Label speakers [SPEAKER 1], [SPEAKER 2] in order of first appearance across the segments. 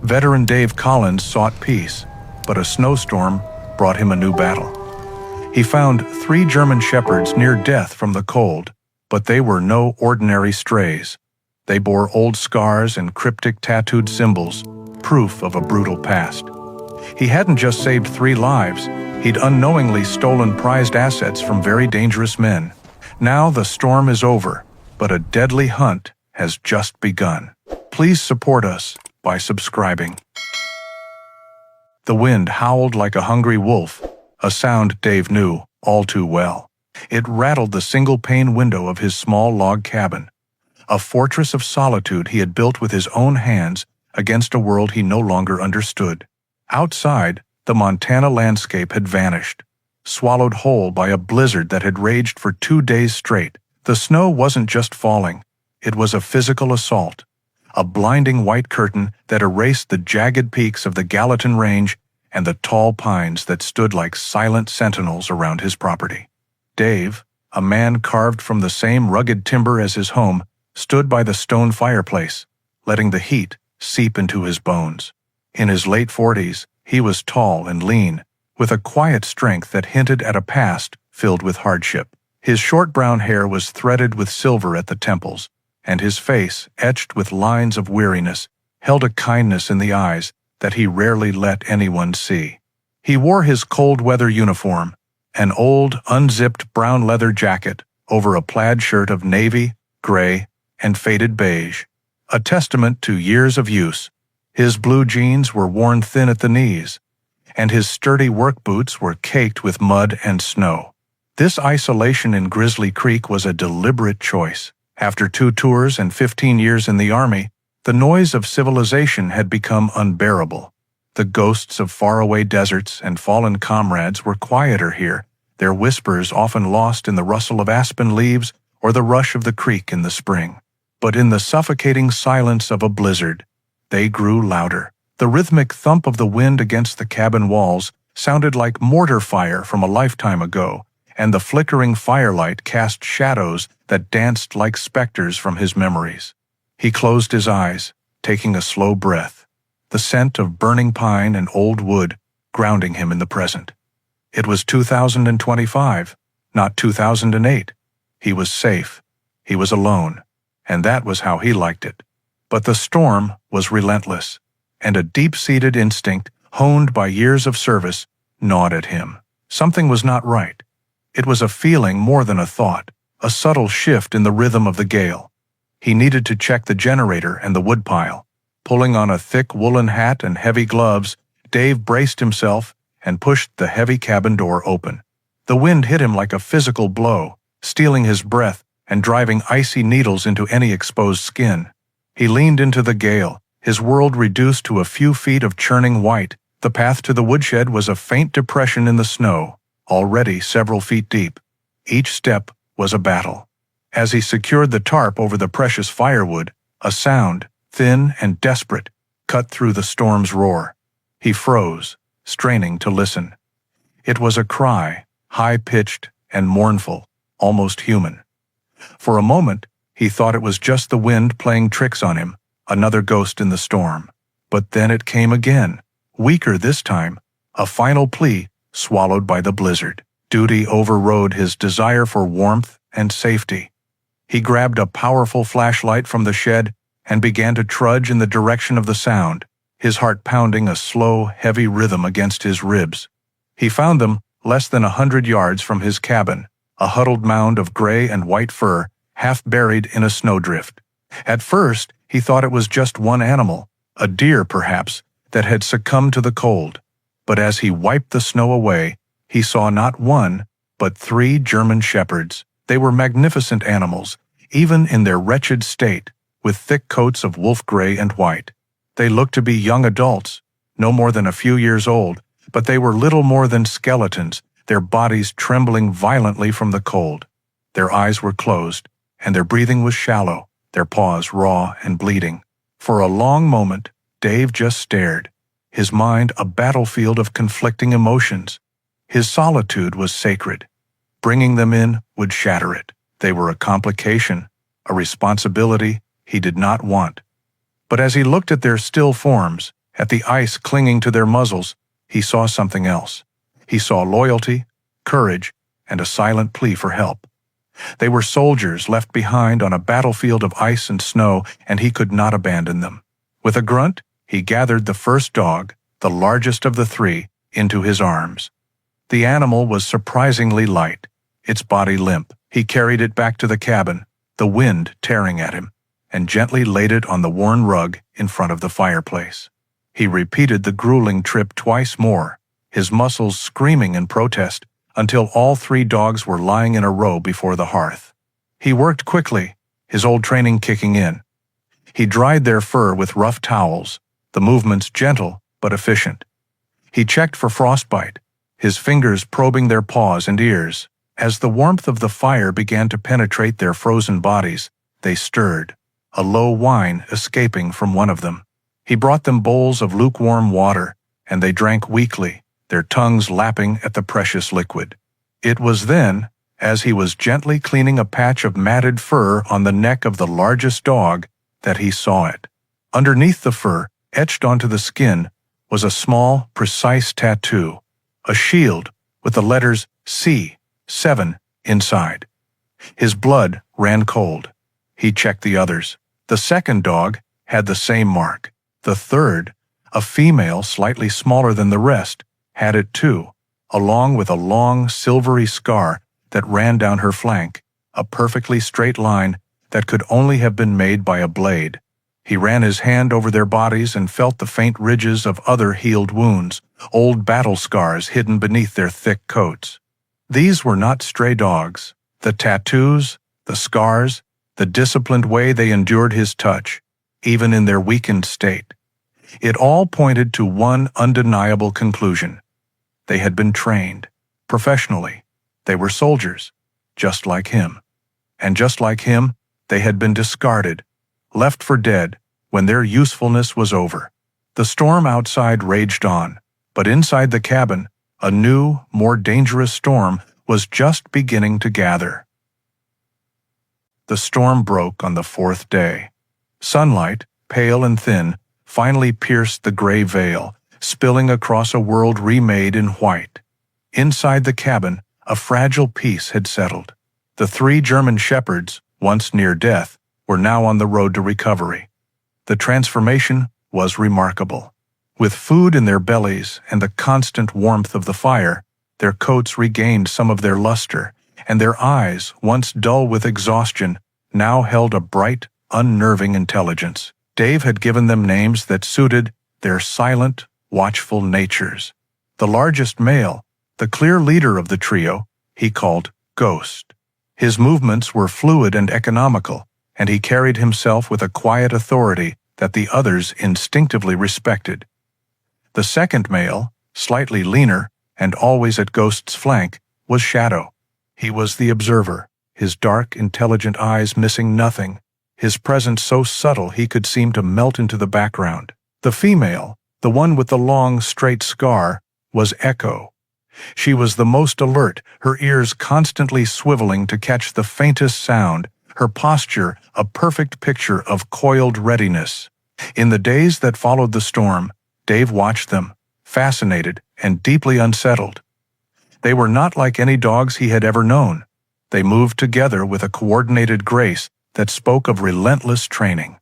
[SPEAKER 1] Veteran Dave Collins sought peace, but a snowstorm brought him a new battle. He found 3 German shepherds near death from the cold, but they were no ordinary strays. They bore old scars and cryptic tattooed symbols, proof of a brutal past. He hadn't just saved 3 lives, he'd unknowingly stolen prized assets from very dangerous men. Now the storm is over, but a deadly hunt has just begun. Please support us by subscribing. The wind howled like a hungry wolf, a sound Dave knew all too well. It rattled the single-pane window of his small log cabin, a fortress of solitude he had built with his own hands against a world he no longer understood. Outside, the Montana landscape had vanished, swallowed whole by a blizzard that had raged for 2 days straight. The snow wasn't just falling, it was a physical assault, a blinding white curtain that erased the jagged peaks of the Gallatin Range and the tall pines that stood like silent sentinels around his property. Dave, a man carved from the same rugged timber as his home, stood by the stone fireplace, letting the heat seep into his bones. In his late 40s, he was tall and lean, with a quiet strength that hinted at a past filled with hardship. His short brown hair was threaded with silver at the temples, and his face, etched with lines of weariness, held a kindness in the eyes that he rarely let anyone see. He wore his cold-weather uniform, an old, unzipped brown leather jacket over a plaid shirt of navy, gray, and faded beige, a testament to years of use. His blue jeans were worn thin at the knees, and his sturdy work boots were caked with mud and snow. This isolation in Grizzly Creek was a deliberate choice. After 2 tours and 15 years in the Army, the noise of civilization had become unbearable. The ghosts of faraway deserts and fallen comrades were quieter here, their whispers often lost in the rustle of aspen leaves or the rush of the creek in the spring. But in the suffocating silence of a blizzard, they grew louder. The rhythmic thump of the wind against the cabin walls sounded like mortar fire from a lifetime ago, and the flickering firelight cast shadows that danced like specters from his memories. He closed his eyes, taking a slow breath, the scent of burning pine and old wood grounding him in the present. It was 2025, not 2008. He was safe. He was alone, and that was how he liked it. But the storm was relentless, and a deep-seated instinct, honed by years of service, gnawed at him. Something was not right. It was a feeling more than a thought, a subtle shift in the rhythm of the gale. He needed to check the generator and the woodpile. Pulling on a thick woolen hat and heavy gloves, Dave braced himself and pushed the heavy cabin door open. The wind hit him like a physical blow, stealing his breath and driving icy needles into any exposed skin. He leaned into the gale, his world reduced to a few feet of churning white. The path to the woodshed was a faint depression in the snow, already several feet deep. Each step was a battle. As he secured the tarp over the precious firewood, a sound, thin and desperate, cut through the storm's roar. He froze, straining to listen. It was a cry, high-pitched and mournful, almost human. For a moment, he thought it was just the wind playing tricks on him, another ghost in the storm. But then it came again, weaker this time, a final plea swallowed by the blizzard. Duty overrode his desire for warmth and safety. He grabbed a powerful flashlight from the shed and began to trudge in the direction of the sound, his heart pounding a slow, heavy rhythm against his ribs. He found them less than 100 yards from his cabin, a huddled mound of gray and white fur, half buried in a snowdrift. At first, he thought it was just one animal, a deer perhaps, that had succumbed to the cold. But as he wiped the snow away, he saw not one, but 3 German shepherds. They were magnificent animals, even in their wretched state, with thick coats of wolf gray and white. They looked to be young adults, no more than a few years old, but they were little more than skeletons, their bodies trembling violently from the cold. Their eyes were closed, and their breathing was shallow, their paws raw and bleeding. For a long moment, Dave just stared, his mind a battlefield of conflicting emotions. His solitude was sacred. Bringing them in would shatter it. They were a complication, a responsibility he did not want. But as he looked at their still forms At the ice clinging to their muzzles, he saw something else. He saw loyalty, courage, and a silent plea for help. They were soldiers left behind on a battlefield of ice and snow, and he could not abandon them. With a grunt, he gathered the first dog, the largest of the three, into his arms. The animal was surprisingly light, its body limp. He carried it back to the cabin, the wind tearing at him, and gently laid it on the worn rug in front of the fireplace. He repeated the grueling trip twice more, his muscles screaming in protest, until all three dogs were lying in a row before the hearth. He worked quickly, his old training kicking in. He dried their fur with rough towels, the movements gentle but efficient. He checked for frostbite, his fingers probing their paws and ears. As the warmth of the fire began to penetrate their frozen bodies, they stirred, a low whine escaping from one of them. He brought them bowls of lukewarm water, and they drank weakly, their tongues lapping at the precious liquid. It was then, as he was gently cleaning a patch of matted fur on the neck of the largest dog, that he saw it. Underneath the fur, etched onto the skin, was a small, precise tattoo, a shield with the letters C7 inside. His blood ran cold. He checked the others. The second dog had the same mark. The third, a female slightly smaller than the rest, had it too, along with a long silvery scar that ran down her flank, a perfectly straight line that could only have been made by a blade. He ran his hand over their bodies and felt the faint ridges of other healed wounds, old battle scars hidden beneath their thick coats. These were not stray dogs. The tattoos, the scars, the disciplined way they endured his touch, even in their weakened state. It all pointed to one undeniable conclusion. They had been trained, professionally. They were soldiers, just like him. And just like him, they had been discarded, left for dead, when their usefulness was over. The storm outside raged on, but inside the cabin, a new, more dangerous storm was just beginning to gather. The storm broke on the fourth day. Sunlight, pale and thin, finally pierced the gray veil, spilling across a world remade in white. Inside the cabin, a fragile peace had settled. The three German shepherds, once near death, were now on the road to recovery. The transformation was remarkable. With food in their bellies and the constant warmth of the fire, their coats regained some of their luster, and their eyes, once dull with exhaustion, now held a bright, unnerving intelligence. Dave had given them names that suited their silent, watchful natures. The largest male, the clear leader of the trio, he called Ghost. His movements were fluid and economical, and he carried himself with a quiet authority that the others instinctively respected. The second male, slightly leaner and always at Ghost's flank, was Shadow. He was the observer, his dark, intelligent eyes missing nothing, his presence so subtle he could seem to melt into the background. The female, the one with the long, straight scar, was Echo. She was the most alert, her ears constantly swiveling to catch the faintest sound, her posture a perfect picture of coiled readiness. In the days that followed the storm, Dave watched them, fascinated and deeply unsettled. They were not like any dogs he had ever known. They moved together with a coordinated grace that spoke of relentless training.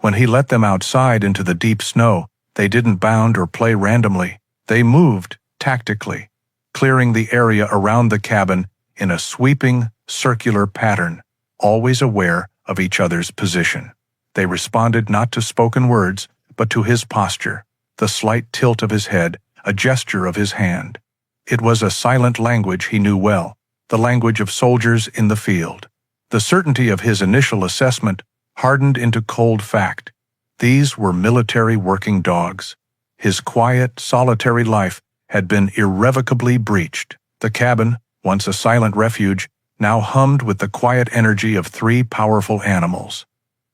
[SPEAKER 1] When he let them outside into the deep snow, they didn't bound or play randomly. They moved tactically, clearing the area around the cabin in a sweeping, circular pattern, always aware of each other's position. They responded not to spoken words, but to his posture, the slight tilt of his head, a gesture of his hand. It was a silent language he knew well, the language of soldiers in the field. The certainty of his initial assessment hardened into cold fact. These were military working dogs. His quiet, solitary life had been irrevocably breached. The cabin, once a silent refuge, now hummed with the quiet energy of three powerful animals.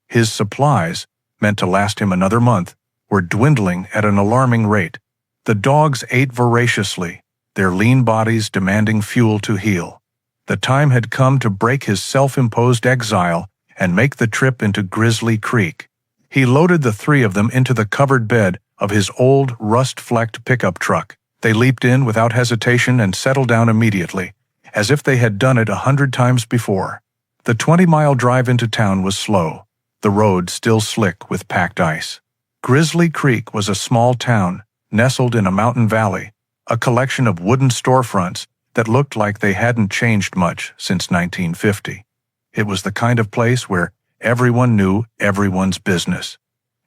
[SPEAKER 1] His supplies, meant to last him another month, were dwindling at an alarming rate. The dogs ate voraciously, their lean bodies demanding fuel to heal. The time had come to break his self-imposed exile and make the trip into Grizzly Creek. He loaded the three of them into the covered bed of his old, rust-flecked pickup truck. They leaped in without hesitation and settled down immediately, as if they had done it 100 times before. The 20-mile drive into town was slow, the road still slick with packed ice. Grizzly Creek was a small town, nestled in a mountain valley, a collection of wooden storefronts that looked like they hadn't changed much since 1950. It was the kind of place where everyone knew everyone's business.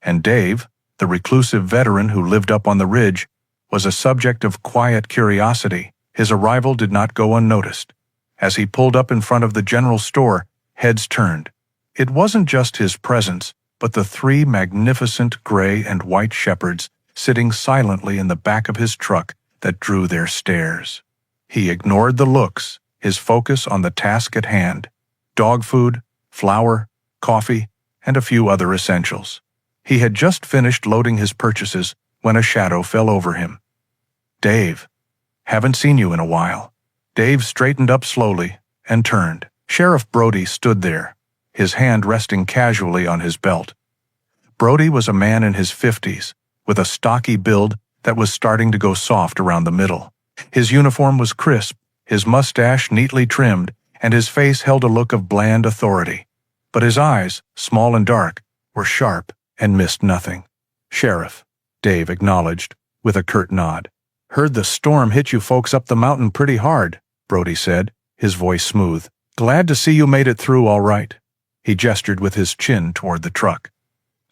[SPEAKER 1] And Dave, the reclusive veteran who lived up on the ridge, was a subject of quiet curiosity. His arrival did not go unnoticed. As he pulled up in front of the general store, heads turned. It wasn't just his presence, but the 3 magnificent gray and white shepherds sitting silently in the back of his truck that drew their stares. He ignored the looks, his focus on the task at hand: dog food, flour, coffee, and a few other essentials. He had just finished loading his purchases when a shadow fell over him. "Dave, haven't seen you in a while." Dave straightened up slowly and turned. Sheriff Brody stood there, his hand resting casually on his belt. Brody was a man in his 50s, with a stocky build that was starting to go soft around the middle. His uniform was crisp, his mustache neatly trimmed, and his face held a look of bland authority. But his eyes, small and dark, were sharp and missed nothing. "Sheriff," Dave acknowledged, with a curt nod. "Heard the storm hit you folks up the mountain pretty hard," Brody said, his voice smooth. "Glad to see you made it through all right." He gestured with his chin toward the truck.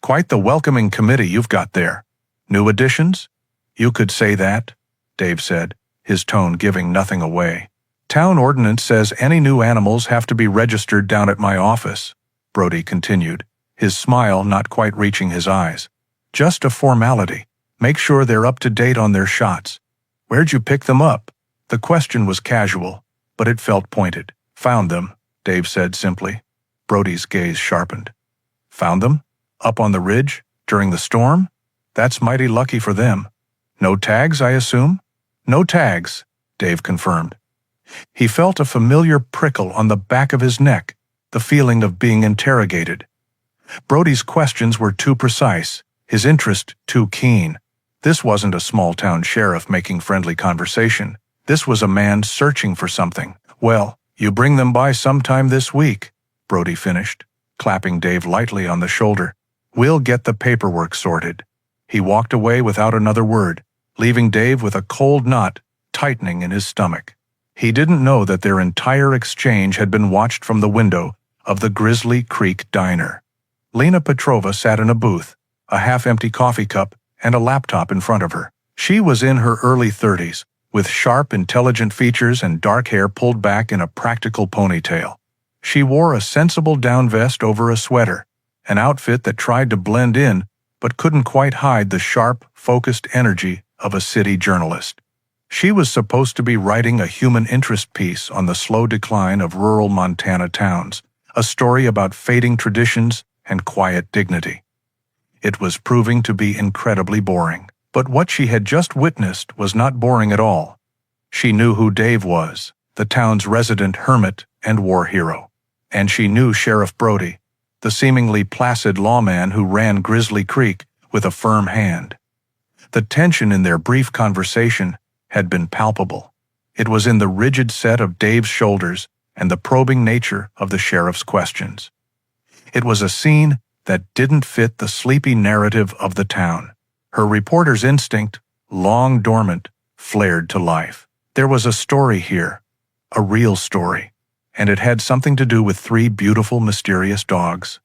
[SPEAKER 1] "Quite the welcoming committee you've got there. New additions?" "You could say that," Dave said, his tone giving nothing away. "Town ordinance says any new animals have to be registered down at my office," Brody continued, his smile not quite reaching his eyes. "Just a formality. Make sure they're up to date on their shots." "Where'd you pick them up?" The question was casual, but it felt pointed. "Found them," Dave said simply. Brody's gaze sharpened. "Found them? Up on the ridge? During the storm? That's mighty lucky for them. No tags, I assume?" "No tags," Dave confirmed. He felt a familiar prickle on the back of his neck, the feeling of being interrogated. Brody's questions were too precise, his interest too keen. This wasn't a small-town sheriff making friendly conversation. This was a man searching for something. "Well, you bring them by sometime this week," Brody finished, clapping Dave lightly on the shoulder. "We'll get the paperwork sorted." He walked away without another word, leaving Dave with a cold knot tightening in his stomach. He didn't know that their entire exchange had been watched from the window of the Grizzly Creek Diner. Lena Petrova sat in a booth, a half-empty coffee cup and a laptop in front of her. She was in her early 30s, with sharp, intelligent features and dark hair pulled back in a practical ponytail. She wore a sensible down vest over a sweater, an outfit that tried to blend in but couldn't quite hide the sharp, focused energy of a city journalist. She was supposed to be writing a human interest piece on the slow decline of rural Montana towns, a story about fading traditions and quiet dignity. It was proving to be incredibly boring. But what she had just witnessed was not boring at all. She knew who Dave was, the town's resident hermit and war hero. And she knew Sheriff Brody, the seemingly placid lawman who ran Grizzly Creek with a firm hand. The tension in their brief conversation had been palpable. It was in the rigid set of Dave's shoulders and the probing nature of the sheriff's questions. It was a scene that didn't fit the sleepy narrative of the town. Her reporter's instinct, long dormant, flared to life. There was a story here, a real story, and it had something to do with 3 beautiful, mysterious dogs.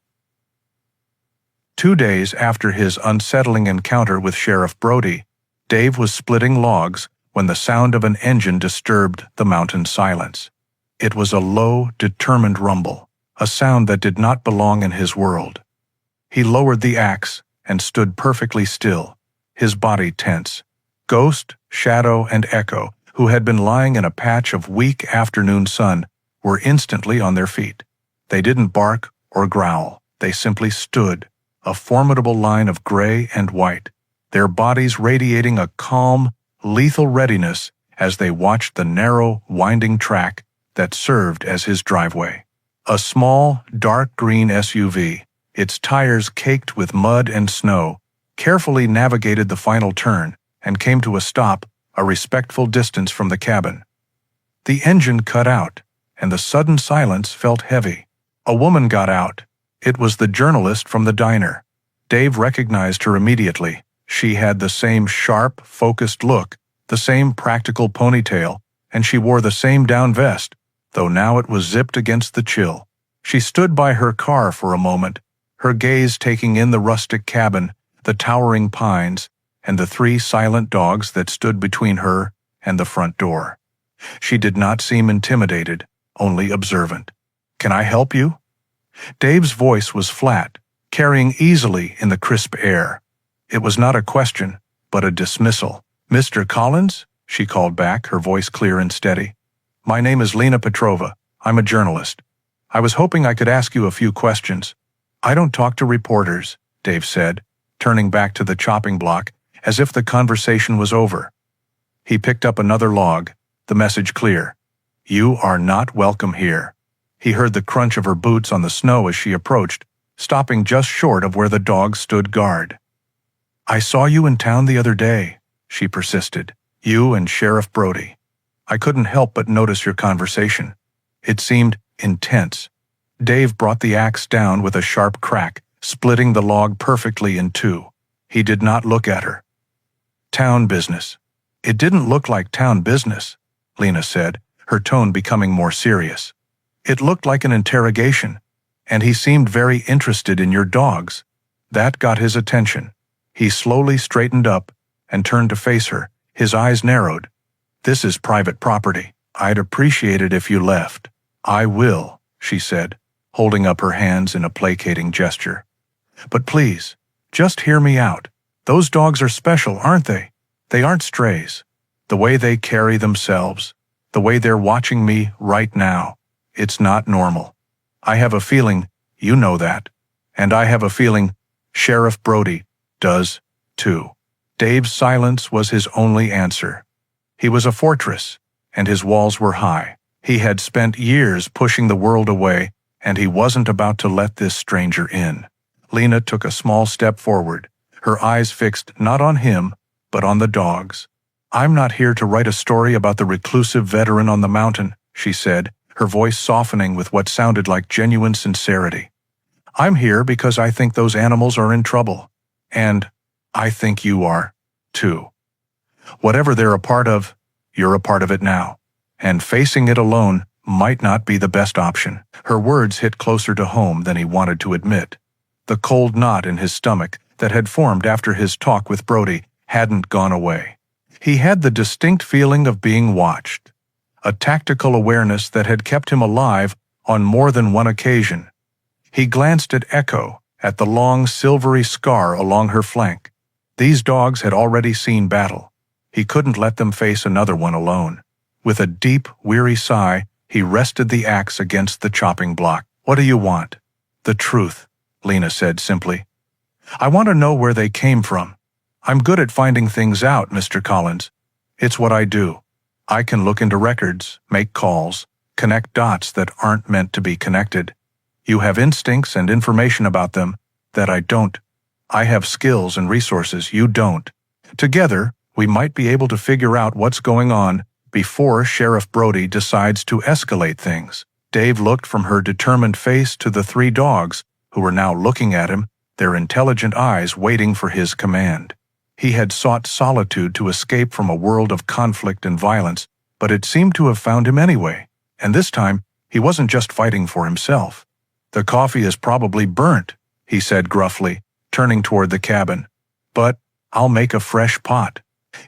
[SPEAKER 1] 2 days after his unsettling encounter with Sheriff Brody, Dave was splitting logs when the sound of an engine disturbed the mountain silence. It was a low, determined rumble, a sound that did not belong in his world. He lowered the axe and stood perfectly still, his body tense. Ghost, Shadow, and Echo, who had been lying in a patch of weak afternoon sun, were instantly on their feet. They didn't bark or growl. They simply stood, a formidable line of gray and white, their bodies radiating a calm, lethal readiness as they watched the narrow, winding track that served as his driveway. A small, dark green SUV, its tires caked with mud and snow, carefully navigated the final turn, and came to a stop, a respectful distance from the cabin. The engine cut out, and the sudden silence felt heavy. A woman got out. It was the journalist from the diner. Dave recognized her immediately. She had the same sharp, focused look, the same practical ponytail, and she wore the same down vest, though now it was zipped against the chill. She stood by her car for a moment, her gaze taking in the rustic cabin, the towering pines, and the 3 silent dogs that stood between her and the front door. She did not seem intimidated, only observant. "Can I help you?" Dave's voice was flat, carrying easily in the crisp air. It was not a question, but a dismissal. "Mr. Collins?" she called back, her voice clear and steady. "My name is Lena Petrova. I'm a journalist. I was hoping I could ask you a few questions." "I don't talk to reporters," Dave said, turning back to the chopping block, as if the conversation was over. He picked up another log, the message clear. "You are not welcome here." He heard the crunch of her boots on the snow as she approached, stopping just short of where the dogs stood guard. "I saw you in town the other day," she persisted. "You and Sheriff Brody. I couldn't help but notice your conversation. It seemed intense." Dave brought the axe down with a sharp crack, splitting the log perfectly in 2. He did not look at her. "Town business." "It didn't look like town business," Lena said, her tone becoming more serious. "It looked like an interrogation, and he seemed very interested in your dogs." That got his attention. He slowly straightened up and turned to face her, his eyes narrowed. "This is private property. I'd appreciate it if you left." "I will," she said, holding up her hands in a placating gesture. "But please, just hear me out. Those dogs are special, aren't they? They aren't strays. The way they carry themselves, the way they're watching me right now, it's not normal. I have a feeling you know that, and I have a feeling Sheriff Brody does, too." Dave's silence was his only answer. He was a fortress, and his walls were high. He had spent years pushing the world away, and he wasn't about to let this stranger in. Lena took a small step forward, her eyes fixed not on him, but on the dogs. "I'm not here to write a story about the reclusive veteran on the mountain," she said, her voice softening with what sounded like genuine sincerity. "I'm here because I think those animals are in trouble. And I think you are, too. Whatever they're a part of, you're a part of it now. And facing it alone might not be the best option." Her words hit closer to home than he wanted to admit. The cold knot in his stomach that had formed after his talk with Brody hadn't gone away. He had the distinct feeling of being watched, a tactical awareness that had kept him alive on more than one occasion. He glanced at Echo, at the long silvery scar along her flank. These dogs had already seen battle. He couldn't let them face another one alone. With a deep, weary sigh, he rested the axe against the chopping block. "What do you want?" "The truth," Lena said simply. "I want to know where they came from. I'm good at finding things out, Mr. Collins. It's what I do. I can look into records, make calls, connect dots that aren't meant to be connected. You have instincts and information about them that I don't. I have skills and resources you don't. Together, we might be able to figure out what's going on before Sheriff Brody decides to escalate things." Dave looked from her determined face to the 3 dogs, who were now looking at him, their intelligent eyes waiting for his command. He had sought solitude to escape from a world of conflict and violence, but it seemed to have found him anyway, and this time he wasn't just fighting for himself. "The coffee is probably burnt," he said gruffly, turning toward the cabin. "But I'll make a fresh pot."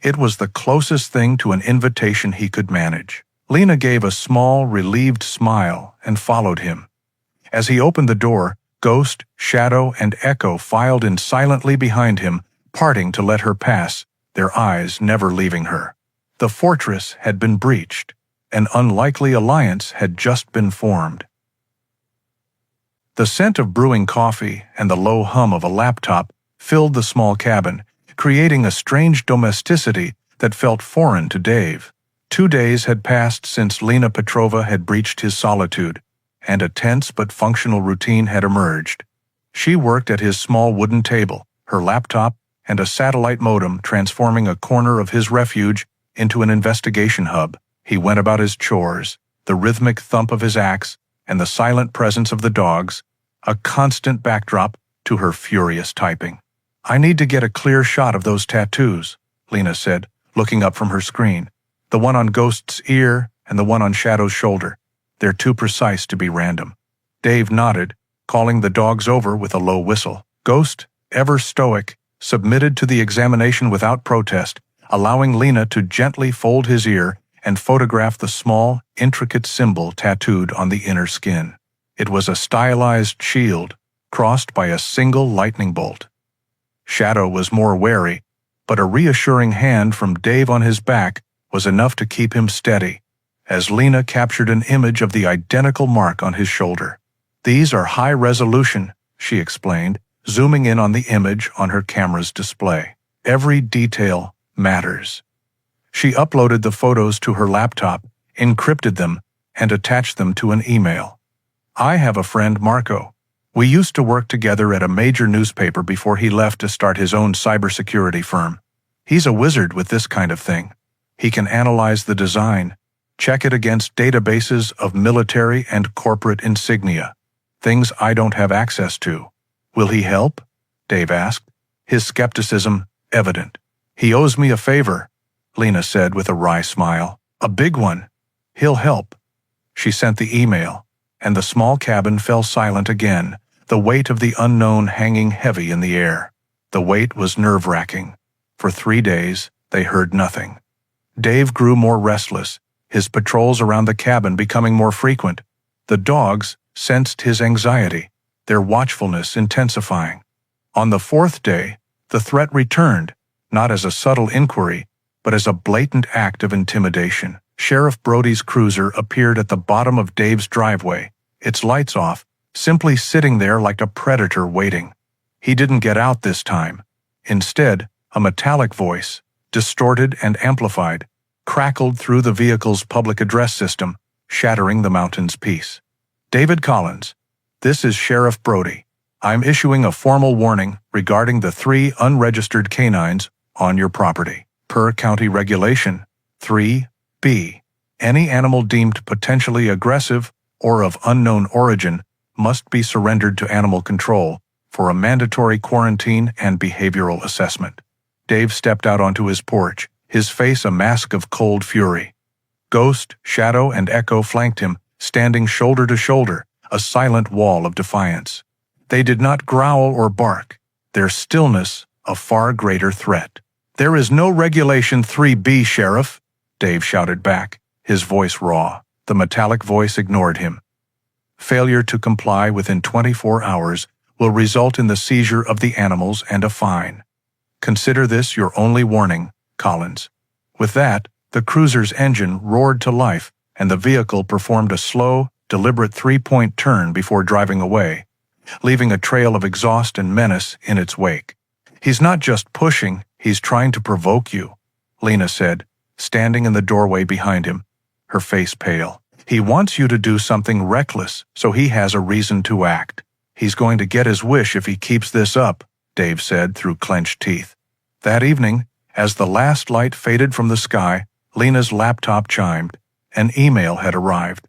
[SPEAKER 1] It was the closest thing to an invitation he could manage. Lena gave a small, relieved smile and followed him. As he opened the door, Ghost, Shadow, and Echo filed in silently behind him, parting to let her pass, their eyes never leaving her. The fortress had been breached. An unlikely alliance had just been formed. The scent of brewing coffee and the low hum of a laptop filled the small cabin, creating a strange domesticity that felt foreign to Dave. 2 days had passed since Lena Petrova had breached his solitude, and a tense but functional routine had emerged. She worked at his small wooden table, her laptop and a satellite modem transforming a corner of his refuge into an investigation hub. He went about his chores, the rhythmic thump of his axe and the silent presence of the dogs, a constant backdrop to her furious typing. "I need to get a clear shot of those tattoos," Lena said, looking up from her screen. "The one on Ghost's ear and the one on Shadow's shoulder. They're too precise to be random." Dave nodded, calling the dogs over with a low whistle. Ghost, ever stoic, submitted to the examination without protest, allowing Lena to gently fold his ear and photograph the small, intricate symbol tattooed on the inner skin. It was a stylized shield, crossed by a single lightning bolt. Shadow was more wary, but a reassuring hand from Dave on his back was enough to keep him steady, as Lena captured an image of the identical mark on his shoulder. "These are high resolution," she explained, zooming in on the image on her camera's display. "Every detail matters." She uploaded the photos to her laptop, encrypted them, and attached them to an email. "I have a friend, Marco. We used to work together at a major newspaper before he left to start his own cybersecurity firm. He's a wizard with this kind of thing. He can analyze the design, check it against databases of military and corporate insignia, things I don't have access to. Will he help?" Dave asked, his skepticism evident. "He owes me a favor," Lena said with a wry smile. "A big one. He'll help." She sent the email, and the small cabin fell silent again, the weight of the unknown hanging heavy in the air. The weight was nerve-wracking. For 3 days, they heard nothing. Dave grew more restless, his patrols around the cabin becoming more frequent. The dogs sensed his anxiety, their watchfulness intensifying. On the 4th day, the threat returned, not as a subtle inquiry, but as a blatant act of intimidation. Sheriff Brody's cruiser appeared at the bottom of Dave's driveway, its lights off, simply sitting there like a predator waiting. He didn't get out this time. Instead, a metallic voice, distorted and amplified, crackled through the vehicle's public address system, shattering the mountain's peace. "David Collins, this is Sheriff Brody. I'm issuing a formal warning regarding the 3 unregistered canines on your property. Per county regulation 3B, any animal deemed potentially aggressive or of unknown origin must be surrendered to animal control for a mandatory quarantine and behavioral assessment." Dave stepped out onto his porch, his face a mask of cold fury. Ghost, Shadow, and Echo flanked him, standing shoulder to shoulder, a silent wall of defiance. They did not growl or bark, their stillness a far greater threat. "There is no Regulation 3B, Sheriff," Dave shouted back, his voice raw. The metallic voice ignored him. "Failure to comply within 24 hours will result in the seizure of the animals and a fine. Consider this your only warning, Collins." With that, the cruiser's engine roared to life, and the vehicle performed a slow, deliberate 3-point turn before driving away, leaving a trail of exhaust and menace in its wake. "He's not just pushing, he's trying to provoke you," Lena said, standing in the doorway behind him, her face pale. "He wants you to do something reckless, so he has a reason to act. He's going to get his wish if he keeps this up," Dave said through clenched teeth. That evening, as the last light faded from the sky, Lena's laptop chimed. An email had arrived.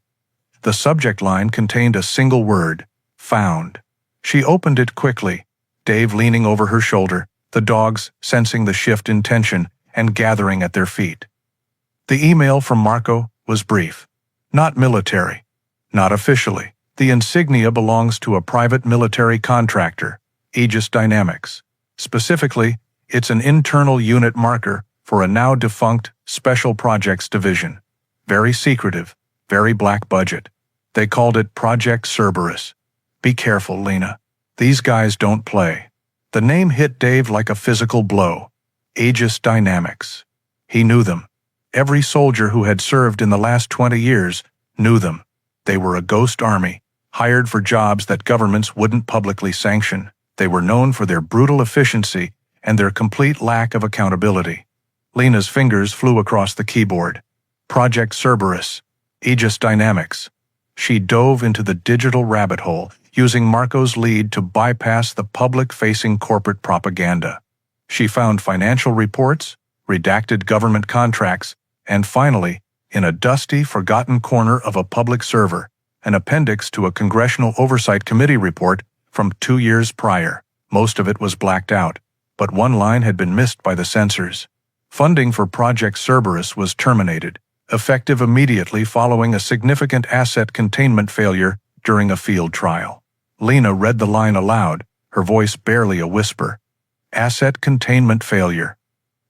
[SPEAKER 1] The subject line contained a single word, "Found." She opened it quickly, Dave leaning over her shoulder, the dogs sensing the shift in tension and gathering at their feet. The email from Marco was brief. "Not military. Not officially. The insignia belongs to a private military contractor, Aegis Dynamics. Specifically, it's an internal unit marker for a now-defunct Special Projects Division. Very secretive, very black budget. They called it Project Cerberus. Be careful, Lena. These guys don't play." The name hit Dave like a physical blow. Aegis Dynamics. He knew them. Every soldier who had served in the last 20 years knew them. They were a ghost army, hired for jobs that governments wouldn't publicly sanction. They were known for their brutal efficiency and their complete lack of accountability. Lena's fingers flew across the keyboard. Project Cerberus, Aegis Dynamics. She dove into the digital rabbit hole, using Marco's lead to bypass the public-facing corporate propaganda. She found financial reports, redacted government contracts, and finally, in a dusty, forgotten corner of a public server, an appendix to a Congressional Oversight Committee report from 2 years prior. Most of it was blacked out, but one line had been missed by the censors. Funding for Project Cerberus was terminated, effective immediately following a significant asset containment failure during a field trial. Lena read the line aloud, her voice barely a whisper. Asset containment failure.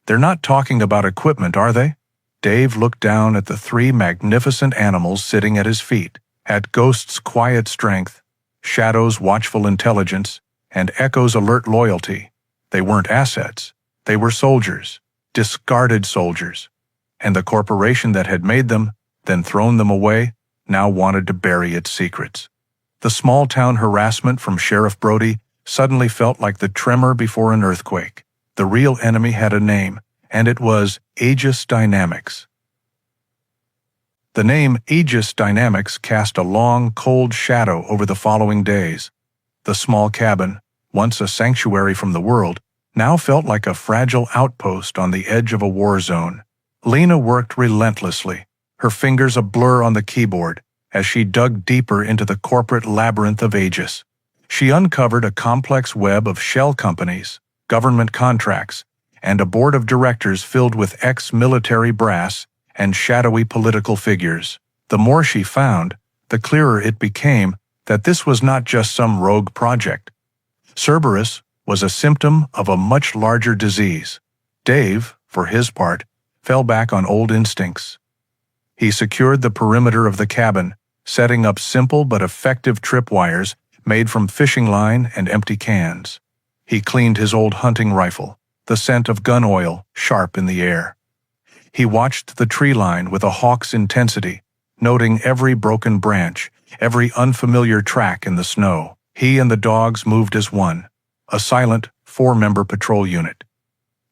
[SPEAKER 1] They're not talking about equipment, are they? Dave looked down at the 3 magnificent animals sitting at his feet, at Ghost's quiet strength, Shadow's watchful intelligence, and Echo's alert loyalty. They weren't assets. They were soldiers, discarded soldiers. And the corporation that had made them, then thrown them away, now wanted to bury its secrets. The small-town harassment from Sheriff Brody suddenly felt like the tremor before an earthquake. The real enemy had a name, and it was Aegis Dynamics. The name Aegis Dynamics cast a long, cold shadow over the following days. The small cabin, once a sanctuary from the world, now felt like a fragile outpost on the edge of a war zone. Lena worked relentlessly, her fingers a blur on the keyboard, as she dug deeper into the corporate labyrinth of Aegis. She uncovered a complex web of shell companies, government contracts, and a board of directors filled with ex-military brass and shadowy political figures. The more she found, the clearer it became that this was not just some rogue project. Cerberus was a symptom of a much larger disease. Dave, for his part, fell back on old instincts. He secured the perimeter of the cabin, setting up simple but effective tripwires made from fishing line and empty cans. He cleaned his old hunting rifle, the scent of gun oil sharp in the air. He watched the tree line with a hawk's intensity, noting every broken branch, every unfamiliar track in the snow. He and the dogs moved as one, a silent 4-member patrol unit.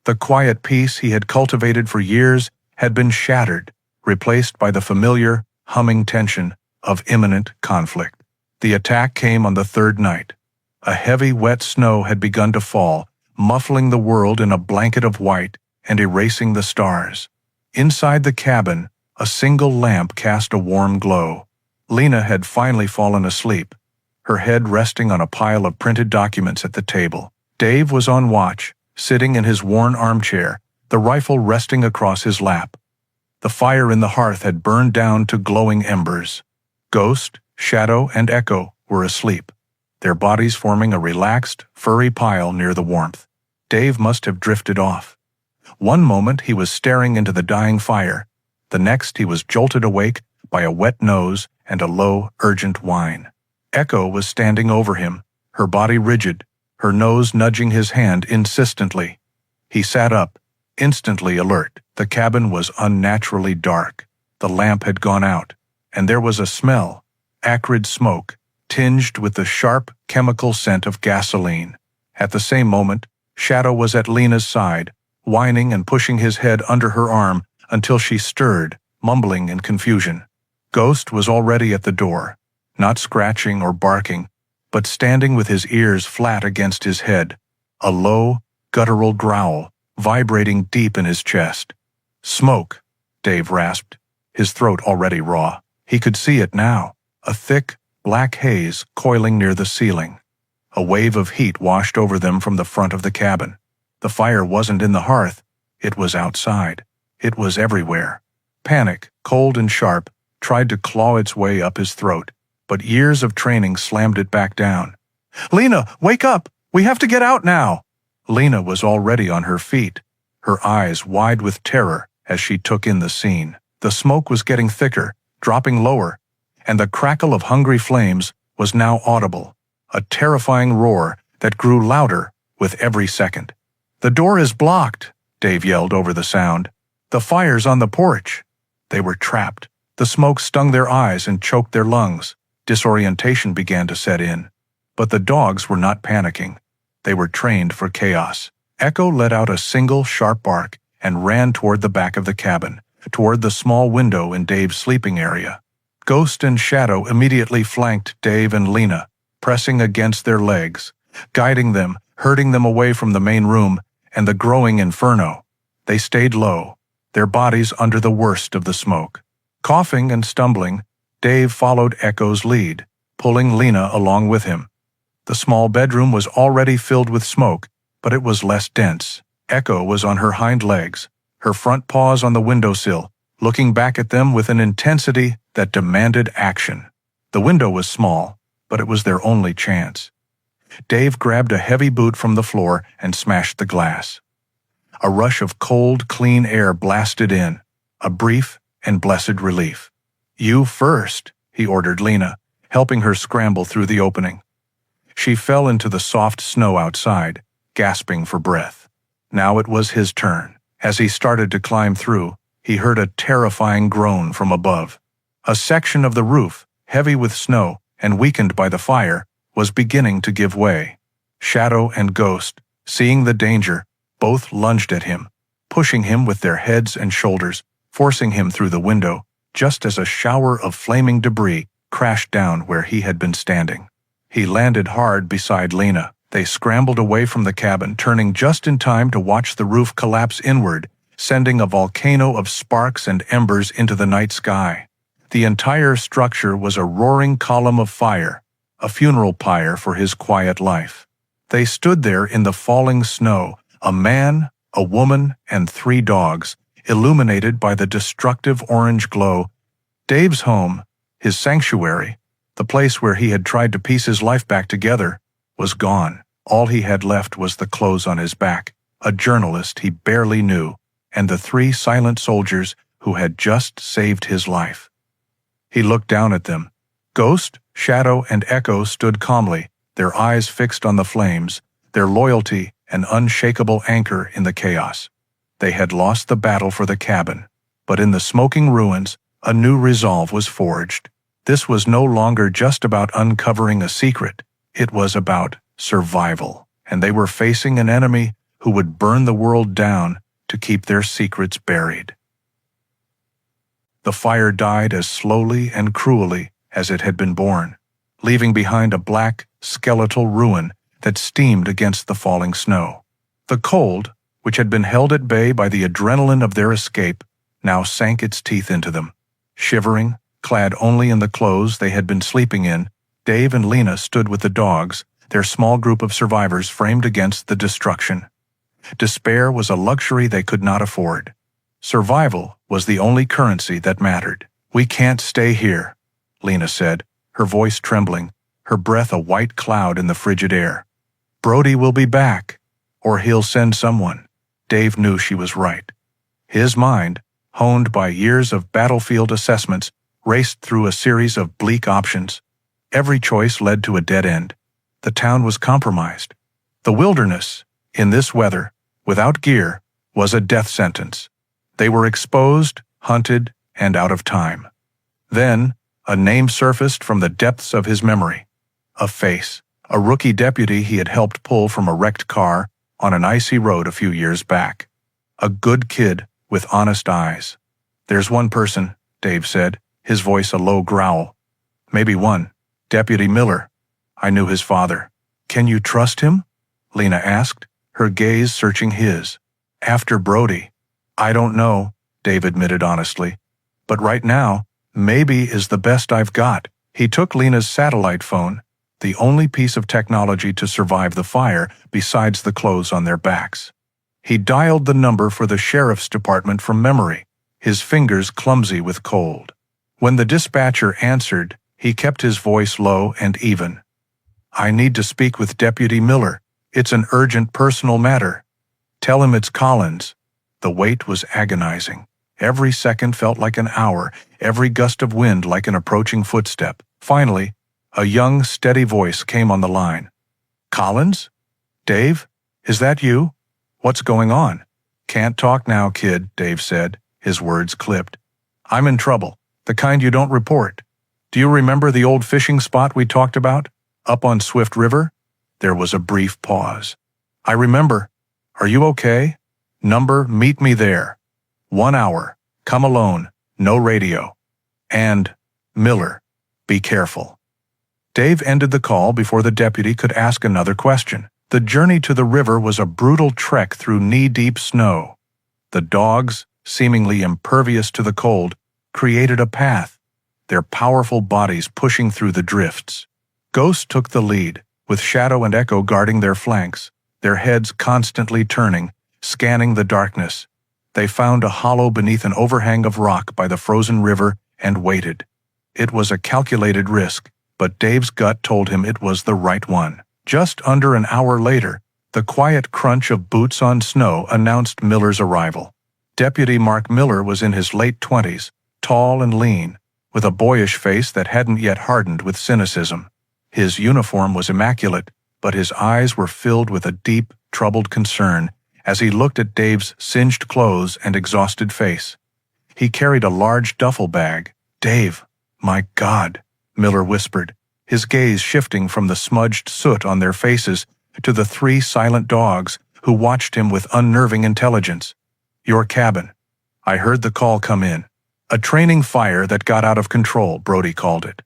[SPEAKER 1] The quiet peace he had cultivated for years had been shattered, replaced by the familiar, humming tension of imminent conflict. The attack came on the 3rd night. A heavy, wet snow had begun to fall, muffling the world in a blanket of white and erasing the stars. Inside the cabin, a single lamp cast a warm glow. Lena had finally fallen asleep, her head resting on a pile of printed documents at the table. Dave was on watch, sitting in his worn armchair, the rifle resting across his lap. The fire in the hearth had burned down to glowing embers. Ghost, Shadow, and Echo were asleep, their bodies forming a relaxed, furry pile near the warmth. Dave must have drifted off. One moment he was staring into the dying fire, the next he was jolted awake by a wet nose and a low, urgent whine. Echo was standing over him, her body rigid, her nose nudging his hand insistently. He sat up, instantly alert. The cabin was unnaturally dark. The lamp had gone out, and there was a smell, acrid smoke, tinged with the sharp chemical scent of gasoline. At the same moment, Shadow was at Lena's side, whining and pushing his head under her arm until she stirred, mumbling in confusion. Ghost was already at the door, not scratching or barking, but standing with his ears flat against his head, a low, guttural growl vibrating deep in his chest. "Smoke," Dave rasped, his throat already raw. He could see it now, a thick, black haze coiling near the ceiling. A wave of heat washed over them from the front of the cabin. The fire wasn't in the hearth, it was outside. It was everywhere. Panic, cold and sharp, tried to claw its way up his throat, but years of training slammed it back down. "Lena, wake up! We have to get out now!" Lena was already on her feet, her eyes wide with terror as she took in the scene. The smoke was getting thicker, dropping lower, and the crackle of hungry flames was now audible, a terrifying roar that grew louder with every second. "The door is blocked," Dave yelled over the sound. "The fire's on the porch." They were trapped. The smoke stung their eyes and choked their lungs. Disorientation began to set in. But the dogs were not panicking. They were trained for chaos. Echo let out a single sharp bark and ran toward the back of the cabin, toward the small window in Dave's sleeping area. Ghost and Shadow immediately flanked Dave and Lena, pressing against their legs, guiding them, herding them away from the main room, and the growing inferno. They stayed low, their bodies under the worst of the smoke. Coughing and stumbling, Dave followed Echo's lead, pulling Lena along with him. The small bedroom was already filled with smoke, but it was less dense. Echo was on her hind legs, her front paws on the windowsill, looking back at them with an intensity that demanded action. The window was small, but it was their only chance. Dave grabbed a heavy boot from the floor and smashed the glass. A rush of cold, clean air blasted in, a brief and blessed relief. "You first," he ordered Lena, helping her scramble through the opening. She fell into the soft snow outside, gasping for breath. Now it was his turn. As he started to climb through, he heard a terrifying groan from above. A section of the roof, heavy with snow and weakened by the fire, was beginning to give way. Shadow and Ghost, seeing the danger, both lunged at him, pushing him with their heads and shoulders, forcing him through the window, just as a shower of flaming debris crashed down where he had been standing. He landed hard beside Lena. They scrambled away from the cabin, turning just in time to watch the roof collapse inward, sending a volcano of sparks and embers into the night sky. The entire structure was a roaring column of fire, a funeral pyre for his quiet life. They stood there in the falling snow, a man, a woman, and 3 dogs, illuminated by the destructive orange glow. Dave's home, his sanctuary, the place where he had tried to piece his life back together, was gone. All he had left was the clothes on his back, a journalist he barely knew, and the 3 silent soldiers who had just saved his life. He looked down at them. Ghost, Shadow, and Echo stood calmly, their eyes fixed on the flames, their loyalty an unshakable anchor in the chaos. They had lost the battle for the cabin, but in the smoking ruins, a new resolve was forged. This was no longer just about uncovering a secret. It was about survival, and they were facing an enemy who would burn the world down to keep their secrets buried. The fire died as slowly and cruelly as it had been born, leaving behind a black, skeletal ruin that steamed against the falling snow. The cold, which had been held at bay by the adrenaline of their escape, now sank its teeth into them. Shivering, clad only in the clothes they had been sleeping in, Dave and Lena stood with the dogs, their small group of survivors framed against the destruction. Despair was a luxury they could not afford. Survival was the only currency that mattered. "We can't stay here," Lena said, her voice trembling, her breath a white cloud in the frigid air. "Brody will be back, or he'll send someone." Dave knew she was right. His mind, honed by years of battlefield assessments, raced through a series of bleak options. Every choice led to a dead end. The town was compromised. The wilderness, in this weather, without gear, was a death sentence. They were exposed, hunted, and out of time. Then, a name surfaced from the depths of his memory. A face, a rookie deputy he had helped pull from a wrecked car on an icy road a few years back. A good kid with honest eyes. "There's one person," Dave said, his voice a low growl. "Maybe one. Deputy Miller. I knew his father." "Can you trust him?" Lena asked, her gaze searching his. "After Brody?" "I don't know," Dave admitted honestly. "But right now, maybe is the best I've got." He took Lena's satellite phone, the only piece of technology to survive the fire besides the clothes on their backs. He dialed the number for the sheriff's department from memory, his fingers clumsy with cold. When the dispatcher answered, he kept his voice low and even. "I need to speak with Deputy Miller. It's an urgent personal matter. Tell him it's Collins." The wait was agonizing. Every second felt like an hour, every gust of wind like an approaching footstep. Finally, a young, steady voice came on the line. "Collins? Dave? Is that you? What's going on?" "Can't talk now, kid," Dave said, his words clipped. "I'm in trouble, the kind you don't report. Do you remember the old fishing spot we talked about, up on Swift River?" There was a brief pause. "I remember. Are you okay? Number, meet me there. 1 hour. Come alone. No radio. And, Miller, be careful." Dave ended the call before the deputy could ask another question. The journey to the river was a brutal trek through knee-deep snow. The dogs, seemingly impervious to the cold, created a path, their powerful bodies pushing through the drifts. Ghost took the lead, with Shadow and Echo guarding their flanks, their heads constantly turning, scanning the darkness. They found a hollow beneath an overhang of rock by the frozen river and waited. It was a calculated risk, but Dave's gut told him it was the right one. Just under an hour later, the quiet crunch of boots on snow announced Miller's arrival. Deputy Mark Miller was in his late 20s, tall and lean, with a boyish face that hadn't yet hardened with cynicism. His uniform was immaculate, but his eyes were filled with a deep, troubled concern as he looked at Dave's singed clothes and exhausted face. He carried a large duffel bag. "Dave, my God," Miller whispered, his gaze shifting from the smudged soot on their faces to the 3 silent dogs who watched him with unnerving intelligence. "Your cabin. I heard the call come in. A training fire that got out of control," Brody called it.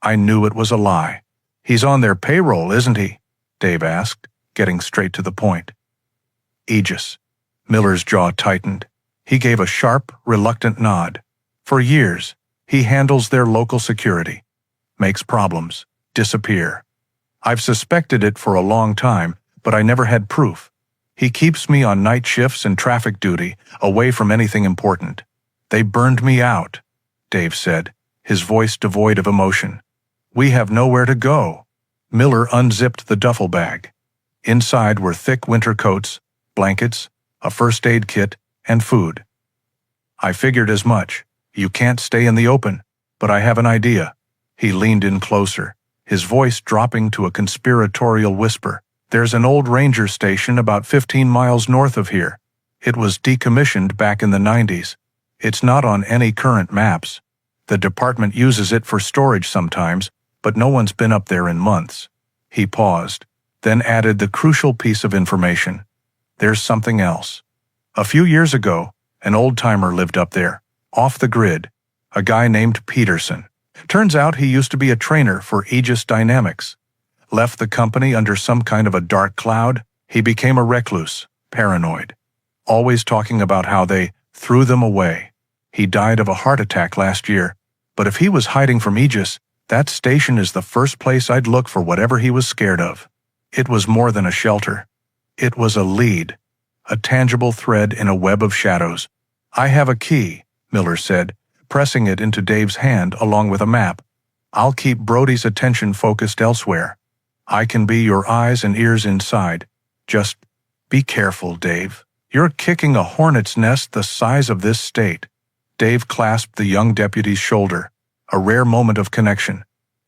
[SPEAKER 1] "I knew it was a lie." "He's on their payroll, isn't he?" Dave asked, getting straight to the point. "Aegis." Miller's jaw tightened. He gave a sharp, reluctant nod. "For years, he handles their local security. Makes problems. Disappear. I've suspected it for a long time, but I never had proof. He keeps me on night shifts and traffic duty, away from anything important. They burned me out," Dave said, his voice devoid of emotion. "We have nowhere to go." Miller unzipped the duffel bag. Inside were thick winter coats, blankets, a first aid kit, and food. "I figured as much. You can't stay in the open, but I have an idea." He leaned in closer, his voice dropping to a conspiratorial whisper. "There's an old ranger station about 15 miles north of here. It was decommissioned back in the 90s. It's not on any current maps. The department uses it for storage sometimes, but no one's been up there in months." He paused, then added the crucial piece of information. "There's something else. A few years ago, an old-timer lived up there, off the grid, a guy named Peterson. Turns out he used to be a trainer for Aegis Dynamics. Left the company under some kind of a dark cloud. He became a recluse, paranoid, always talking about how they threw them away. He died of a heart attack last year, but if he was hiding from Aegis, that station is the first place I'd look for whatever he was scared of." It was more than a shelter. It was a lead, a tangible thread in a web of shadows. "I have a key," Miller said, pressing it into Dave's hand along with a map. "I'll keep Brody's attention focused elsewhere. I can be your eyes and ears inside. Just be careful, Dave. You're kicking a hornet's nest the size of this state." Dave clasped the young deputy's shoulder, a rare moment of connection.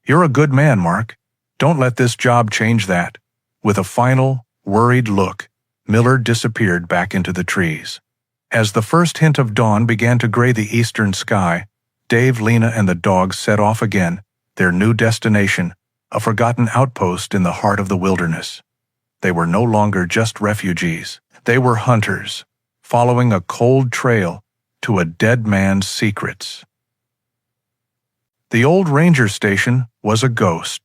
[SPEAKER 1] "You're a good man, Mark. Don't let this job change that." With a final, worried look, Miller disappeared back into the trees. As the first hint of dawn began to gray the eastern sky, Dave, Lena, and the dogs set off again, their new destination, a forgotten outpost in the heart of the wilderness. They were no longer just refugees. They were hunters, following a cold trail to a dead man's secrets. The old ranger station was a ghost.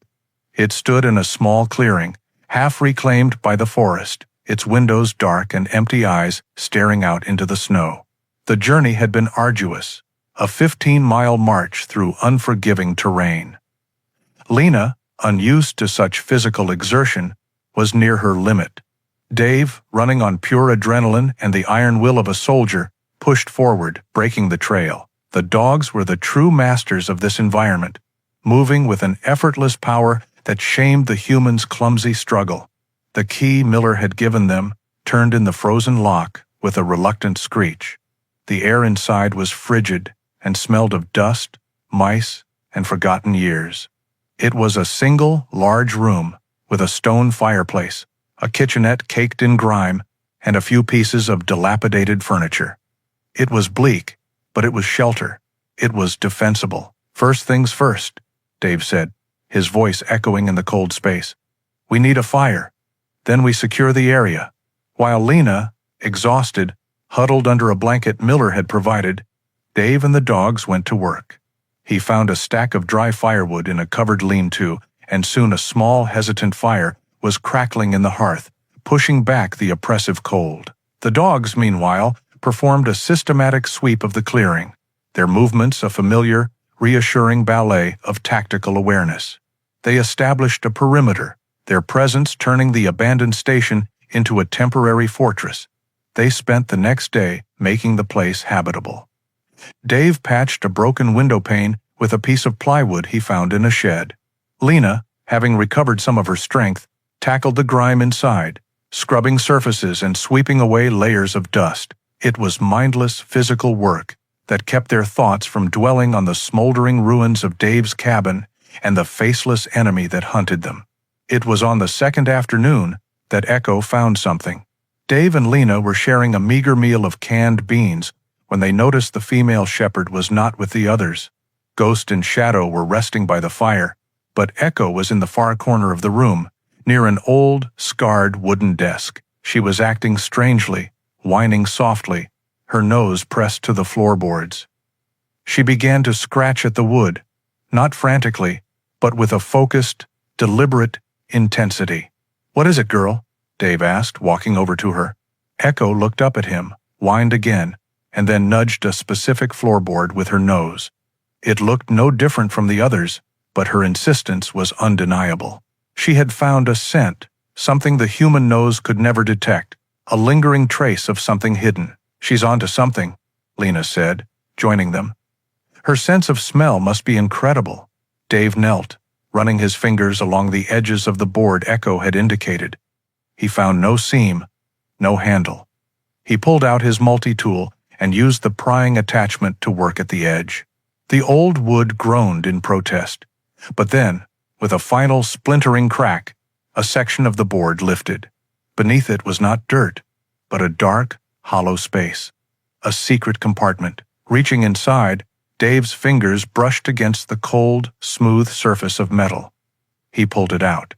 [SPEAKER 1] It stood in a small clearing, half reclaimed by the forest, its windows dark and empty eyes staring out into the snow. The journey had been arduous, a 15-mile march through unforgiving terrain. Lena, unused to such physical exertion, was near her limit. Dave, running on pure adrenaline and the iron will of a soldier, pushed forward, breaking the trail. The dogs were the true masters of this environment, moving with an effortless power that shamed the human's clumsy struggle. The key Miller had given them turned in the frozen lock with a reluctant screech. The air inside was frigid and smelled of dust, mice, and forgotten years. It was a single, large room with a stone fireplace, a kitchenette caked in grime, and a few pieces of dilapidated furniture. It was bleak, but it was shelter. It was defensible. "First things first," Dave said, his voice echoing in the cold space. "We need a fire. Then we secure the area." While Lena, exhausted, huddled under a blanket Miller had provided, Dave and the dogs went to work. He found a stack of dry firewood in a covered lean-to, and soon a small, hesitant fire was crackling in the hearth, pushing back the oppressive cold. The dogs, meanwhile, performed a systematic sweep of the clearing, their movements a familiar, reassuring ballet of tactical awareness. They established a perimeter, their presence turning the abandoned station into a temporary fortress. They spent the next day making the place habitable. Dave patched a broken window pane with a piece of plywood he found in a shed. Lena, having recovered some of her strength, tackled the grime inside, scrubbing surfaces and sweeping away layers of dust. It was mindless physical work that kept their thoughts from dwelling on the smoldering ruins of Dave's cabin and the faceless enemy that hunted them. It was on the second afternoon that Echo found something. Dave and Lena were sharing a meager meal of canned beans when they noticed the female shepherd was not with the others. Ghost and Shadow were resting by the fire, but Echo was in the far corner of the room, near an old, scarred wooden desk. She was acting strangely, whining softly, her nose pressed to the floorboards. She began to scratch at the wood, not frantically, but with a focused, deliberate intensity. "What is it, girl?" Dave asked, walking over to her. Echo looked up at him, whined again, and then nudged a specific floorboard with her nose. It looked no different from the others, but her insistence was undeniable. She had found a scent, something the human nose could never detect, a lingering trace of something hidden. "She's onto something," Lena said, joining them. "Her sense of smell must be incredible." Dave knelt, running his fingers along the edges of the board Echo had indicated. He found no seam, no handle. He pulled out his multi-tool and used the prying attachment to work at the edge. The old wood groaned in protest, but then, with a final splintering crack, a section of the board lifted. Beneath it was not dirt, but a dark, hollow space. A secret compartment. Reaching inside, Dave's fingers brushed against the cold, smooth surface of metal. He pulled it out.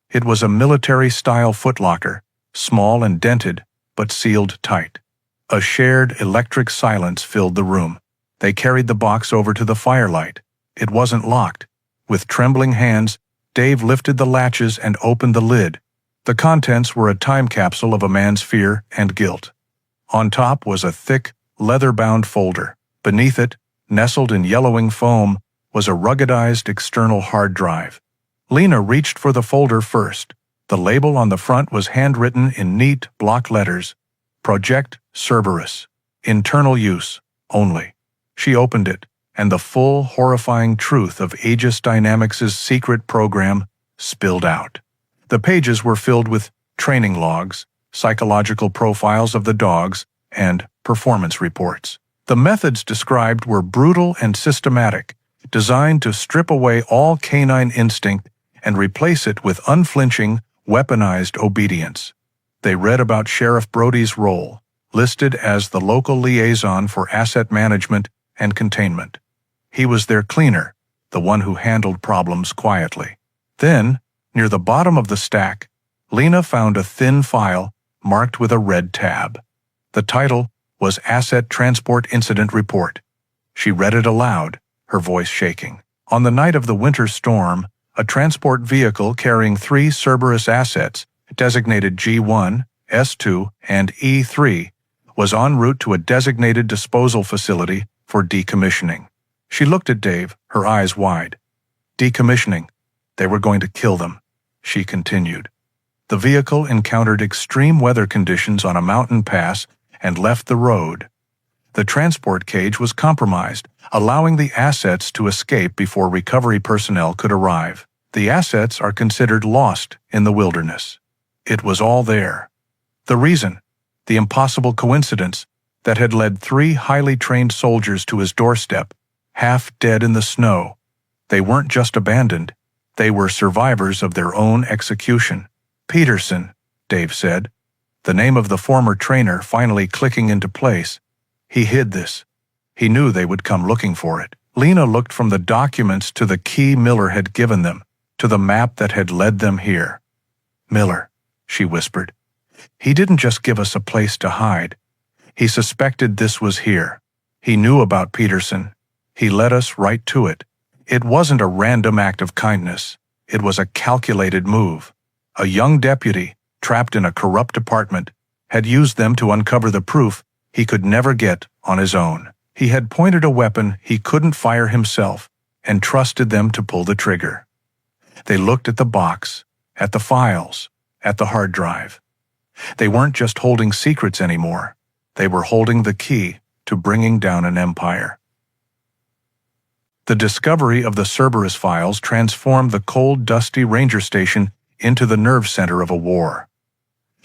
[SPEAKER 1] It was a military-style footlocker, small and dented, but sealed tight. A shared electric silence filled the room. They carried the box over to the firelight. It wasn't locked. With trembling hands, Dave lifted the latches and opened the lid. The contents were a time capsule of a man's fear and guilt. On top was a thick, leather-bound folder. Beneath it, nestled in yellowing foam, was a ruggedized external hard drive. Lena reached for the folder first. The label on the front was handwritten in neat block letters, Project Cerberus, internal use only. She opened it, and the full, horrifying truth of Aegis Dynamics' secret program spilled out. The pages were filled with training logs, psychological profiles of the dogs, and performance reports. The methods described were brutal and systematic, designed to strip away all canine instinct and replace it with unflinching, weaponized obedience. They read about Sheriff Brody's role, listed as the local liaison for asset management and containment. He was their cleaner, the one who handled problems quietly. Then, near the bottom of the stack, Lena found a thin file marked with a red tab. The title was Asset Transport Incident Report. She read it aloud, her voice shaking. On the night of the winter storm, a transport vehicle carrying 3 Cerberus assets, designated G1, S2, and E3, was en route to a designated disposal facility for decommissioning. She looked at Dave, her eyes wide. Decommissioning. They were going to kill them, she continued. The vehicle encountered extreme weather conditions on a mountain pass and left the road. The transport cage was compromised, allowing the assets to escape before recovery personnel could arrive. The assets are considered lost in the wilderness. It was all there. The reason, the impossible coincidence that had led 3 highly trained soldiers to his doorstep, half dead in the snow. They weren't just abandoned, they were survivors of their own execution. Peterson, Dave said, the name of the former trainer finally clicking into place. He hid this. He knew they would come looking for it. Lena looked from the documents to the key Miller had given them, to the map that had led them here. "Miller," she whispered. "He didn't just give us a place to hide. He suspected this was here. He knew about Peterson. He led us right to it. It wasn't a random act of kindness. It was a calculated move. A young deputy, trapped in a corrupt department, had used them to uncover the proof he could never get on his own. He had pointed a weapon he couldn't fire himself and trusted them to pull the trigger. They looked at the box, at the files, at the hard drive. They weren't just holding secrets anymore. They were holding the key to bringing down an empire. The discovery of the Cerberus files transformed the cold, dusty ranger station into the nerve center of a war.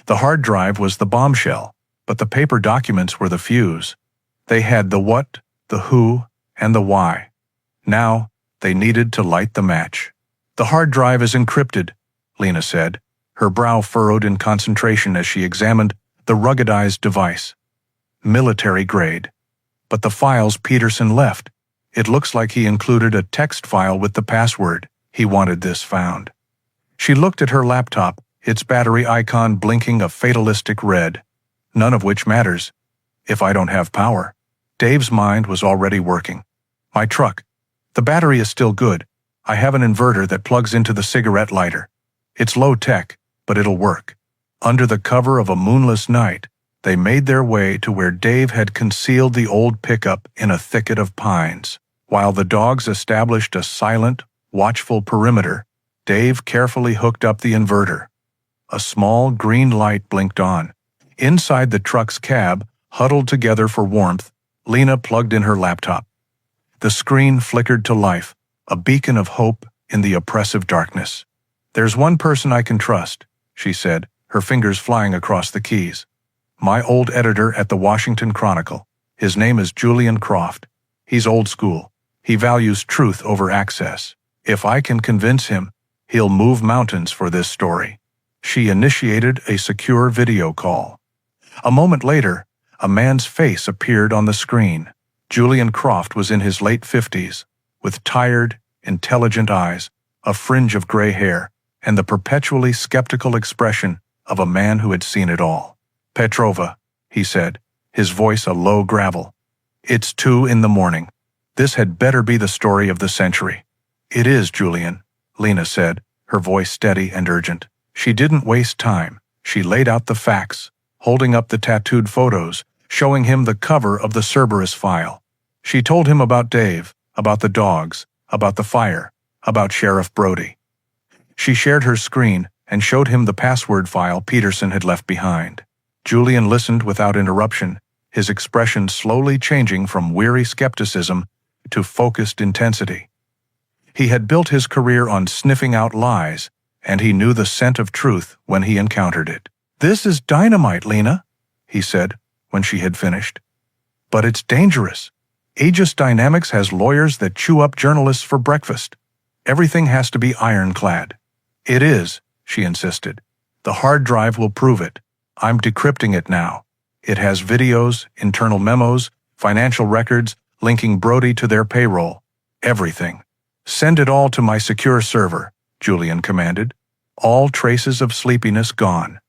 [SPEAKER 1] The hard drive was the bombshell, but the paper documents were the fuse. They had the what, the who, and the why. Now, they needed to light the match. "The hard drive is encrypted," Lena said, her brow furrowed in concentration as she examined the ruggedized device. "Military grade. But the files Peterson left, it looks like he included a text file with the password. He wanted this found." She looked at her laptop, its battery icon blinking a fatalistic red. "None of which matters if I don't have power." Dave's mind was already working. "My truck. The battery is still good. I have an inverter that plugs into the cigarette lighter. It's low tech, but it'll work." Under the cover of a moonless night, they made their way to where Dave had concealed the old pickup in a thicket of pines. While the dogs established a silent, watchful perimeter, Dave carefully hooked up the inverter. A small green light blinked on. Inside the truck's cab, huddled together for warmth, Lena plugged in her laptop. The screen flickered to life, a beacon of hope in the oppressive darkness. "There's one person I can trust," she said, her fingers flying across the keys. "My old editor at the Washington Chronicle. His name is Julian Croft. He's old school. He values truth over access. If I can convince him, he'll move mountains for this story." She initiated a secure video call. A moment later, a man's face appeared on the screen. Julian Croft was in his late 50s, with tired, intelligent eyes, a fringe of gray hair, and the perpetually skeptical expression of a man who had seen it all. "Petrova," he said, his voice a low gravel. "It's 2 a.m. This had better be the story of the century." "It is, Julian," Lena said, her voice steady and urgent. She didn't waste time. She laid out the facts, holding up the tattooed photos, showing him the cover of the Cerberus file. She told him about Dave, about the dogs, about the fire, about Sheriff Brody. She shared her screen and showed him the password file Peterson had left behind. Julian listened without interruption, his expression slowly changing from weary skepticism to focused intensity. He had built his career on sniffing out lies, and he knew the scent of truth when he encountered it. "This is dynamite, Lena," he said when she had finished. "But it's dangerous. Aegis Dynamics has lawyers that chew up journalists for breakfast. Everything has to be ironclad." "It is," she insisted. "The hard drive will prove it. I'm decrypting it now. It has videos, internal memos, financial records, linking Brody to their payroll. Everything. Send it all to my secure server," Julian commanded. "All traces of sleepiness gone.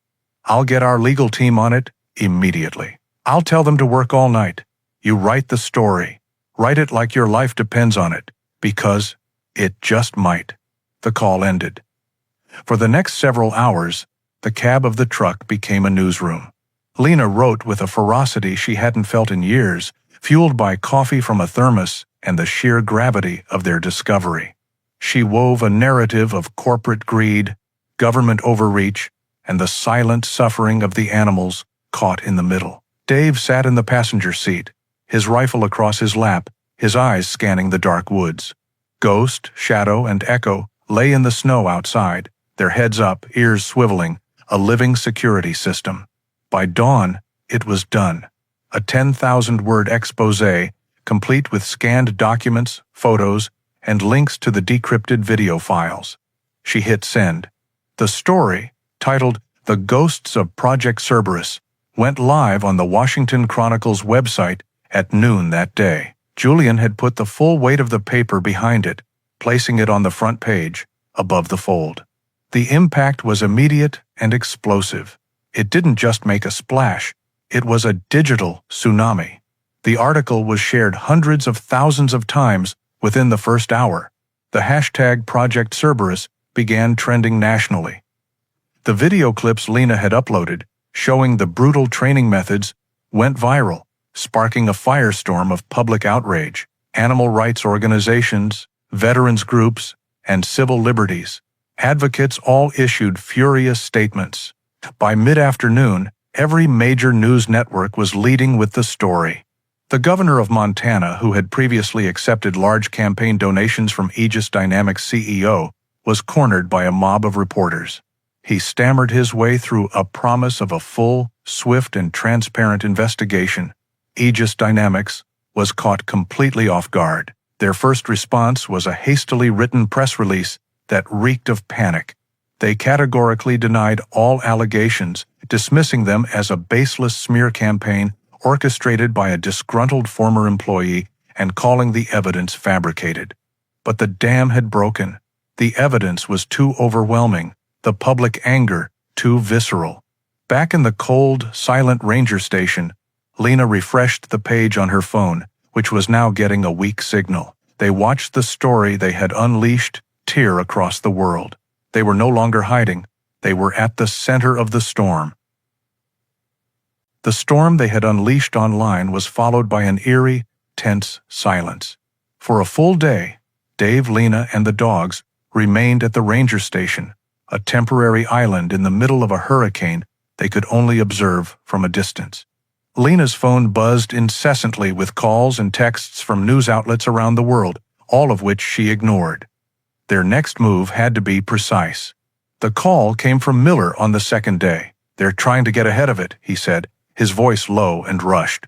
[SPEAKER 1] I'll get our legal team on it immediately. I'll tell them to work all night. You write the story. Write it like your life depends on it, because it just might." The call ended. For the next several hours, the cab of the truck became a newsroom. Lena wrote with a ferocity she hadn't felt in years, fueled by coffee from a thermos and the sheer gravity of their discovery. She wove a narrative of corporate greed, government overreach, and the silent suffering of the animals caught in the middle. Dave sat in the passenger seat, his rifle across his lap, his eyes scanning the dark woods. Ghost, Shadow, and Echo lay in the snow outside, their heads up, ears swiveling, a living security system. By dawn, it was done. A 10,000-word exposé, complete with scanned documents, photos, and links to the decrypted video files. She hit send. The story, titled "The Ghosts of Project Cerberus," went live on the Washington Chronicle's website at noon that day. Julian had put the full weight of the paper behind it, placing it on the front page, above the fold. The impact was immediate and explosive. It didn't just make a splash, it was a digital tsunami. The article was shared hundreds of thousands of times within the first hour. The hashtag Project Cerberus began trending nationally. The video clips Lena had uploaded, showing the brutal training methods, went viral, sparking a firestorm of public outrage. Animal rights organizations, veterans groups, and civil liberties advocates all issued furious statements. By mid-afternoon, every major news network was leading with the story. The governor of Montana, who had previously accepted large campaign donations from Aegis Dynamics CEO, was cornered by a mob of reporters. He stammered his way through a promise of a full, swift, and transparent investigation. Aegis Dynamics was caught completely off guard. Their first response was a hastily written press release that reeked of panic. They categorically denied all allegations, dismissing them as a baseless smear campaign orchestrated by a disgruntled former employee and calling the evidence fabricated. But the dam had broken. The evidence was too overwhelming, the public anger too visceral. Back in the cold, silent ranger station, Lena refreshed the page on her phone, which was now getting a weak signal. They watched the story they had unleashed tear across the world. They were no longer hiding. They were at the center of the storm. The storm they had unleashed online was followed by an eerie, tense silence. For a full day, Dave, Lena, and the dogs remained at the ranger station, a temporary island in the middle of a hurricane they could only observe from a distance. Lena's phone buzzed incessantly with calls and texts from news outlets around the world, all of which she ignored. Their next move had to be precise. The call came from Miller on the second day. "They're trying to get ahead of it," he said, his voice low and rushed.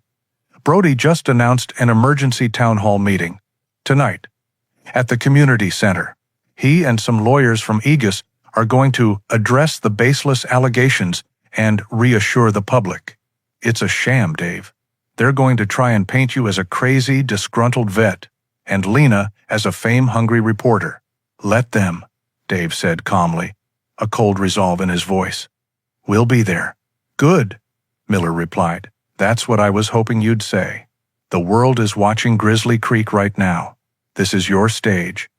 [SPEAKER 1] "Brody just announced an emergency town hall meeting. Tonight. At the community center. He and some lawyers from Aegis are going to address the baseless allegations and reassure the public. It's a sham, Dave. They're going to try and paint you as a crazy, disgruntled vet, and Lena as a fame-hungry reporter. Let them," Dave said calmly, a cold resolve in his voice. "We'll be there." "Good," Miller replied. "That's what I was hoping you'd say. The world is watching Grizzly Creek right now. This is your stage.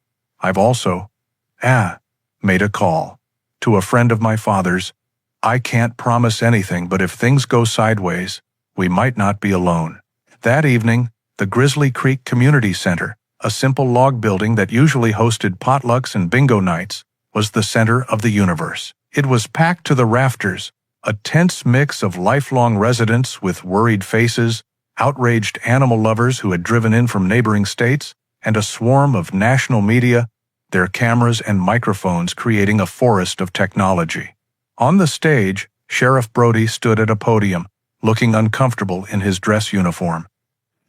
[SPEAKER 1] I've also, made a call to a friend of my father's. I can't promise anything, but if things go sideways, we might not be alone." That evening, the Grizzly Creek Community Center, a simple log building that usually hosted potlucks and bingo nights, was the center of the universe. It was packed to the rafters, a tense mix of lifelong residents with worried faces, outraged animal lovers who had driven in from neighboring states, and a swarm of national media, their cameras and microphones creating a forest of technology. On the stage, Sheriff Brody stood at a podium, looking uncomfortable in his dress uniform.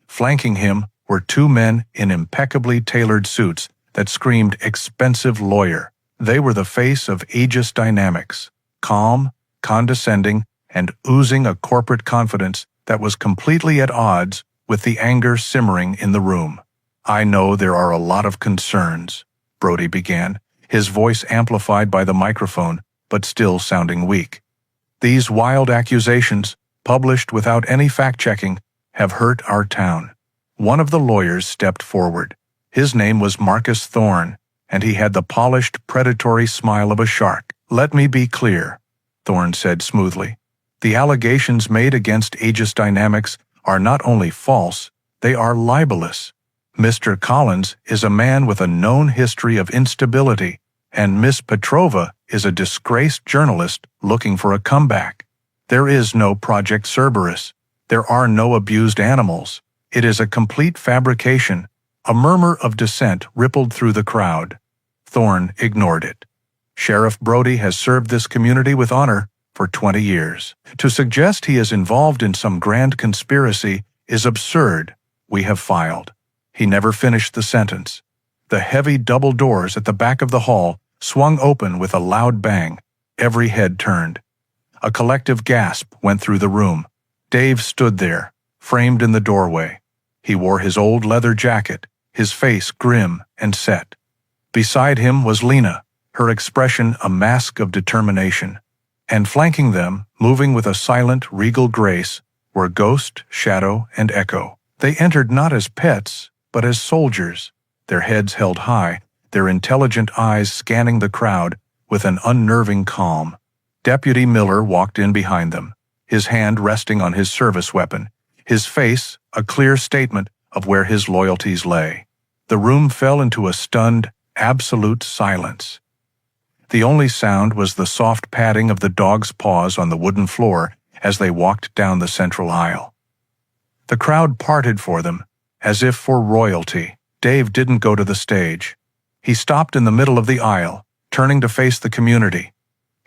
[SPEAKER 1] Flanking him were two men in impeccably tailored suits that screamed expensive lawyer. They were the face of Aegis Dynamics, calm, condescending, and oozing a corporate confidence that was completely at odds with the anger simmering in the room. "I know there are a lot of concerns," Brody began, his voice amplified by the microphone, but still sounding weak. "These wild accusations, published without any fact-checking, have hurt our town." One of the lawyers stepped forward. His name was Marcus Thorne, and he had the polished, predatory smile of a shark. "Let me be clear," Thorne said smoothly. "The allegations made against Aegis Dynamics are not only false, they are libelous. Mr. Collins is a man with a known history of instability, and Miss Petrova is a disgraced journalist looking for a comeback. There is no Project Cerberus. There are no abused animals. It is a complete fabrication." A murmur of dissent rippled through the crowd. Thorne ignored it. "Sheriff Brody has served this community with honor for 20 years. To suggest he is involved in some grand conspiracy is absurd. We have filed." He never finished the sentence. The heavy double doors at the back of the hall swung open with a loud bang. Every head turned. A collective gasp went through the room. Dave stood there, framed in the doorway. He wore his old leather jacket, his face grim and set. Beside him was Lena, her expression a mask of determination. And flanking them, moving with a silent, regal grace, were Ghost, Shadow, and Echo. They entered not as pets, but as soldiers, their heads held high, their intelligent eyes scanning the crowd with an unnerving calm. Deputy Miller walked in behind them, his hand resting on his service weapon, his face a clear statement of where his loyalties lay. The room fell into a stunned, absolute silence. The only sound was the soft padding of the dog's paws on the wooden floor as they walked down the central aisle. The crowd parted for them, as if for royalty. Dave didn't go to the stage. He stopped in the middle of the aisle, turning to face the community.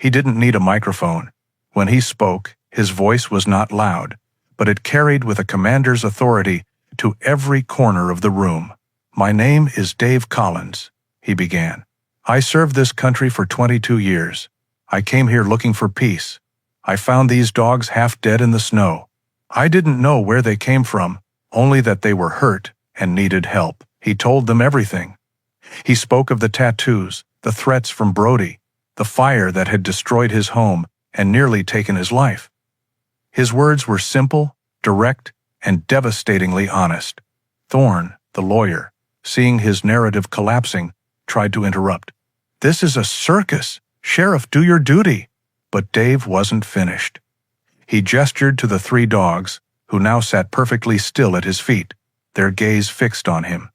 [SPEAKER 1] He didn't need a microphone. When he spoke, his voice was not loud, but it carried with a commander's authority to every corner of the room. "My name is Dave Collins," he began. "I served this country for 22 years. I came here looking for peace. I found these dogs half dead in the snow. I didn't know where they came from, only that they were hurt and needed help." He told them everything. He spoke of the tattoos, the threats from Brody, the fire that had destroyed his home and nearly taken his life. His words were simple, direct, and devastatingly honest. Thorne, the lawyer, seeing his narrative collapsing, tried to interrupt. "This is a circus. Sheriff, do your duty." But Dave wasn't finished. He gestured to the three dogs, who now sat perfectly still at his feet, their gaze fixed on him.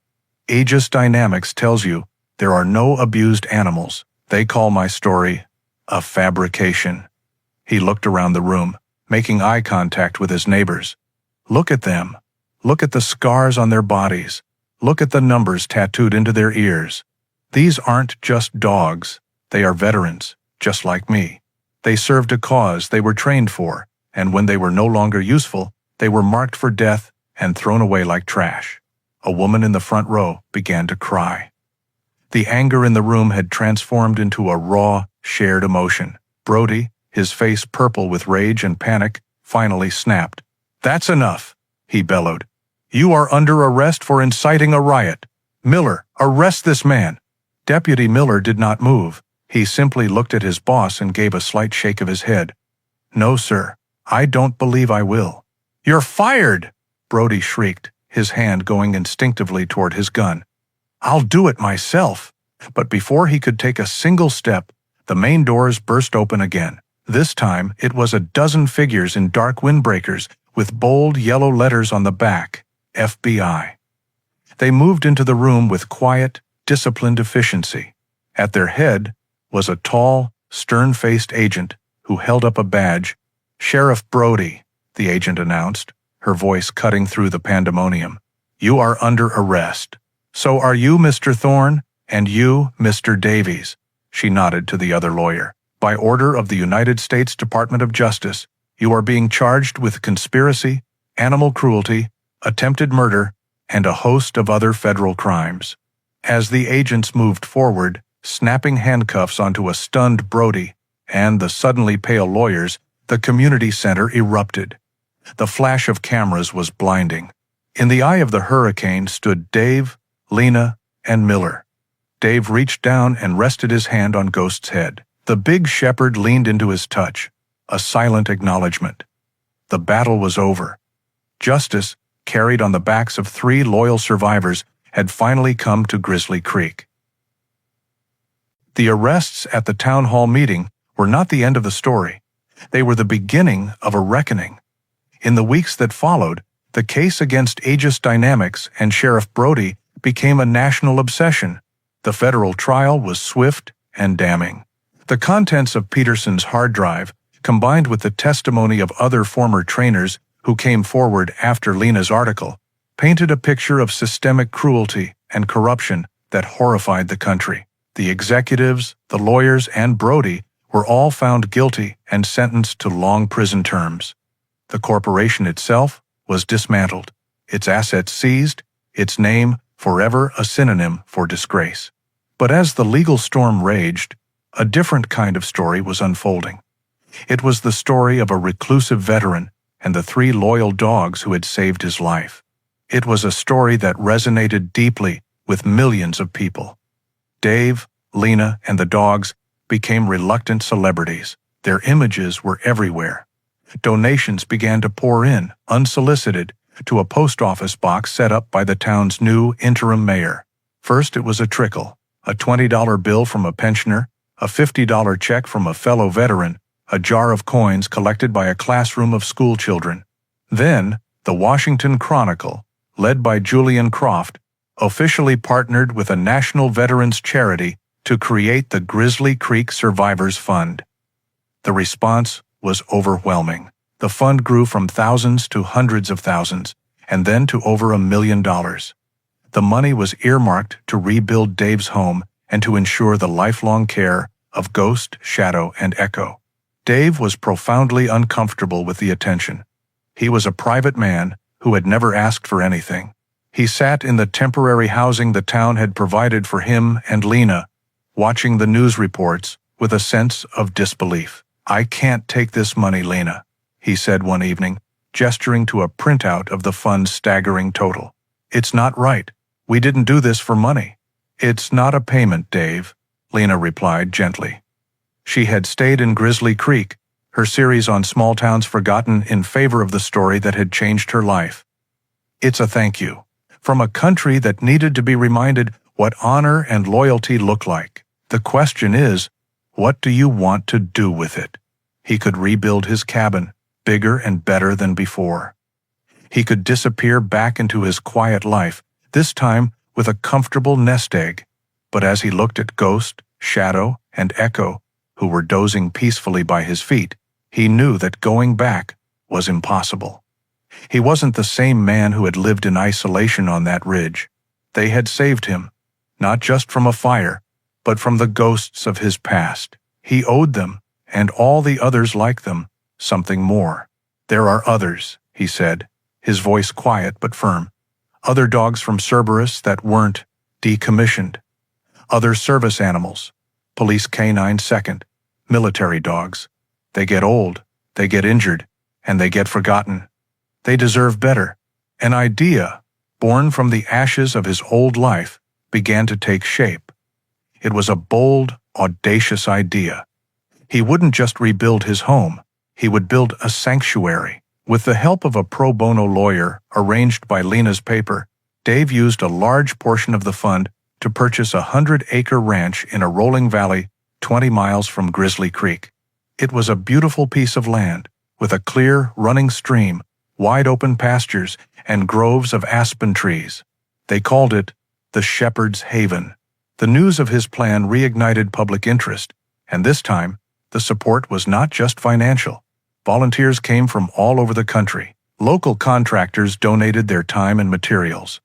[SPEAKER 1] "Aegis Dynamics tells you there are no abused animals. They call my story a fabrication." He looked around the room, making eye contact with his neighbors. "Look at them. Look at the scars on their bodies. Look at the numbers tattooed into their ears. These aren't just dogs. They are veterans, just like me. They served a cause they were trained for, and when they were no longer useful, they were marked for death and thrown away like trash." A woman in the front row began to cry. The anger in the room had transformed into a raw, shared emotion. Brody, his face purple with rage and panic, finally snapped. "That's enough," he bellowed. "You are under arrest for inciting a riot. Miller, arrest this man." Deputy Miller did not move. He simply looked at his boss and gave a slight shake of his head. "No, sir. I don't believe I will." "You're fired!" Brody shrieked, his hand going instinctively toward his gun. "I'll do it myself." But before he could take a single step, the main doors burst open again. This time, it was a dozen figures in dark windbreakers with bold yellow letters on the back, FBI. They moved into the room with quiet, disciplined efficiency. At their head was a tall, stern-faced agent who held up a badge. "Sheriff Brody," the agent announced, her voice cutting through the pandemonium. "You are under arrest. So are you, Mr. Thorne, and you, Mr. Davies." She nodded to the other lawyer. "By order of the United States Department of Justice, you are being charged with conspiracy, animal cruelty, attempted murder, and a host of other federal crimes." As the agents moved forward, snapping handcuffs onto a stunned Brody and the suddenly pale lawyers, the community center erupted. The flash of cameras was blinding. In the eye of the hurricane stood Dave, Lena, and Miller. Dave reached down and rested his hand on Ghost's head. The big shepherd leaned into his touch, a silent acknowledgement. The battle was over. Justice, carried on the backs of 3 loyal survivors, had finally come to Grizzly Creek. The arrests at the town hall meeting were not the end of the story. They were the beginning of a reckoning. In the weeks that followed, the case against Aegis Dynamics and Sheriff Brody became a national obsession. The federal trial was swift and damning. The contents of Peterson's hard drive, combined with the testimony of other former trainers who came forward after Lena's article, painted a picture of systemic cruelty and corruption that horrified the country. The executives, the lawyers, and Brody were all found guilty and sentenced to long prison terms. The corporation itself was dismantled, its assets seized, its name forever a synonym for disgrace. But as the legal storm raged, a different kind of story was unfolding. It was the story of a reclusive veteran and the 3 loyal dogs who had saved his life. It was a story that resonated deeply with millions of people. Dave, Lena, and the dogs became reluctant celebrities. Their images were everywhere. Donations began to pour in, unsolicited, to a post office box set up by the town's new interim mayor. First it was a trickle, a $20 bill from a pensioner, a $50 check from a fellow veteran, a jar of coins collected by a classroom of schoolchildren. Then, the Washington Chronicle, led by Julian Croft, officially partnered with a national veterans charity to create the Grizzly Creek Survivors Fund. The response was overwhelming. The fund grew from thousands to hundreds of thousands, and then to over $1 million. The money was earmarked to rebuild Dave's home and to ensure the lifelong care of Ghost, Shadow, and Echo. Dave was profoundly uncomfortable with the attention. He was a private man who had never asked for anything. He sat in the temporary housing the town had provided for him and Lena, watching the news reports with a sense of disbelief. "I can't take this money, Lena," he said one evening, gesturing to a printout of the fund's staggering total. "It's not right. We didn't do this for money." "It's not a payment, Dave," Lena replied gently. She had stayed in Grizzly Creek, her series on small towns forgotten, in favor of the story that had changed her life. "It's a thank you. From a country that needed to be reminded what honor and loyalty look like. The question is, what do you want to do with it?" He could rebuild his cabin, bigger and better than before. He could disappear back into his quiet life, this time with a comfortable nest egg. But as he looked at Ghost, Shadow, and Echo, who were dozing peacefully by his feet, he knew that going back was impossible. He wasn't the same man who had lived in isolation on that ridge. They had saved him, not just from a fire, but from the ghosts of his past. He owed them, and all the others like them, something more. "There are others," he said, his voice quiet but firm. "Other dogs from Cerberus that weren't decommissioned. Other service animals, police canine second, military dogs. They get old, they get injured, and they get forgotten. They deserve better." An idea, born from the ashes of his old life, began to take shape. It was a bold, audacious idea. He wouldn't just rebuild his home, he would build a sanctuary. With the help of a pro bono lawyer arranged by Lena's paper, Dave used a large portion of the fund to purchase a 100-acre ranch in a rolling valley 20 miles from Grizzly Creek. It was a beautiful piece of land, with a clear, running stream, wide-open pastures, and groves of aspen trees. They called it the Shepherd's Haven. The news of his plan reignited public interest, and this time, the support was not just financial. Volunteers came from all over the country. Local contractors donated their time and materials.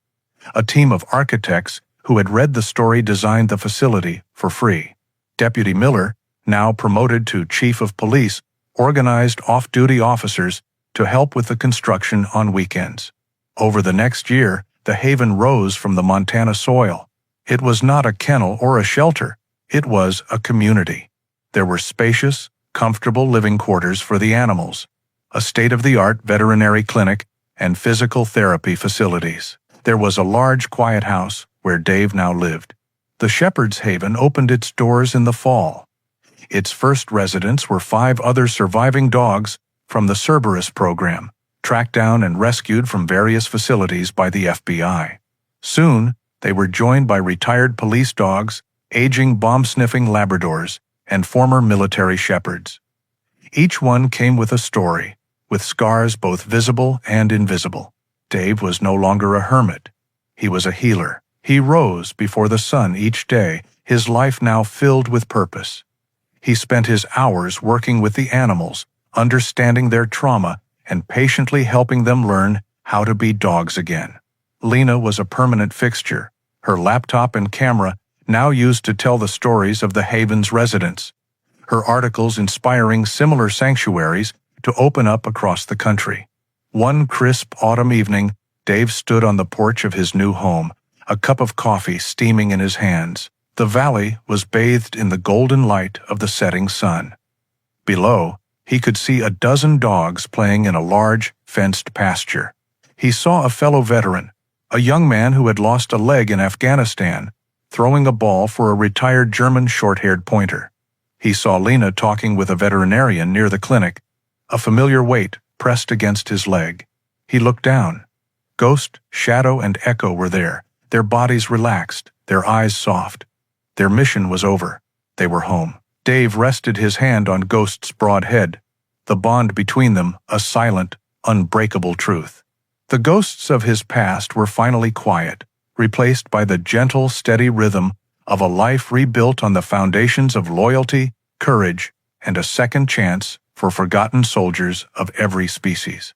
[SPEAKER 1] A team of architects who had read the story designed the facility for free. Deputy Miller, now promoted to Chief of Police, organized off-duty officers to help with the construction on weekends. Over the next year, the haven rose from the Montana soil. It was not a kennel or a shelter. It was a community. There were spacious, comfortable living quarters for the animals, a state-of-the-art veterinary clinic, and physical therapy facilities. There was a large, quiet house where Dave now lived. The Shepherd's Haven opened its doors in the fall. Its first residents were 5 other surviving dogs from the Cerberus program, tracked down and rescued from various facilities by the FBI. Soon, they were joined by retired police dogs, aging bomb-sniffing Labradors, and former military shepherds. Each one came with a story, with scars both visible and invisible. Dave was no longer a hermit. He was a healer. He rose before the sun each day, his life now filled with purpose. He spent his hours working with the animals, understanding their trauma, and patiently helping them learn how to be dogs again. Lena was a permanent fixture, her laptop and camera now used to tell the stories of the Haven's residents, her articles inspiring similar sanctuaries to open up across the country. One crisp autumn evening, Dave stood on the porch of his new home, a cup of coffee steaming in his hands. The valley was bathed in the golden light of the setting sun. Below, he could see a dozen dogs playing in a large, fenced pasture. He saw a fellow veteran, a young man who had lost a leg in Afghanistan, throwing a ball for a retired German short-haired pointer. He saw Lena talking with a veterinarian near the clinic, a familiar weight pressed against his leg. He looked down. Ghost, Shadow, and Echo were there, their bodies relaxed, their eyes soft. Their mission was over. They were home. Dave rested his hand on Ghost's broad head, the bond between them a silent, unbreakable truth. The ghosts of his past were finally quiet, replaced by the gentle, steady rhythm of a life rebuilt on the foundations of loyalty, courage, and a second chance for forgotten soldiers of every species.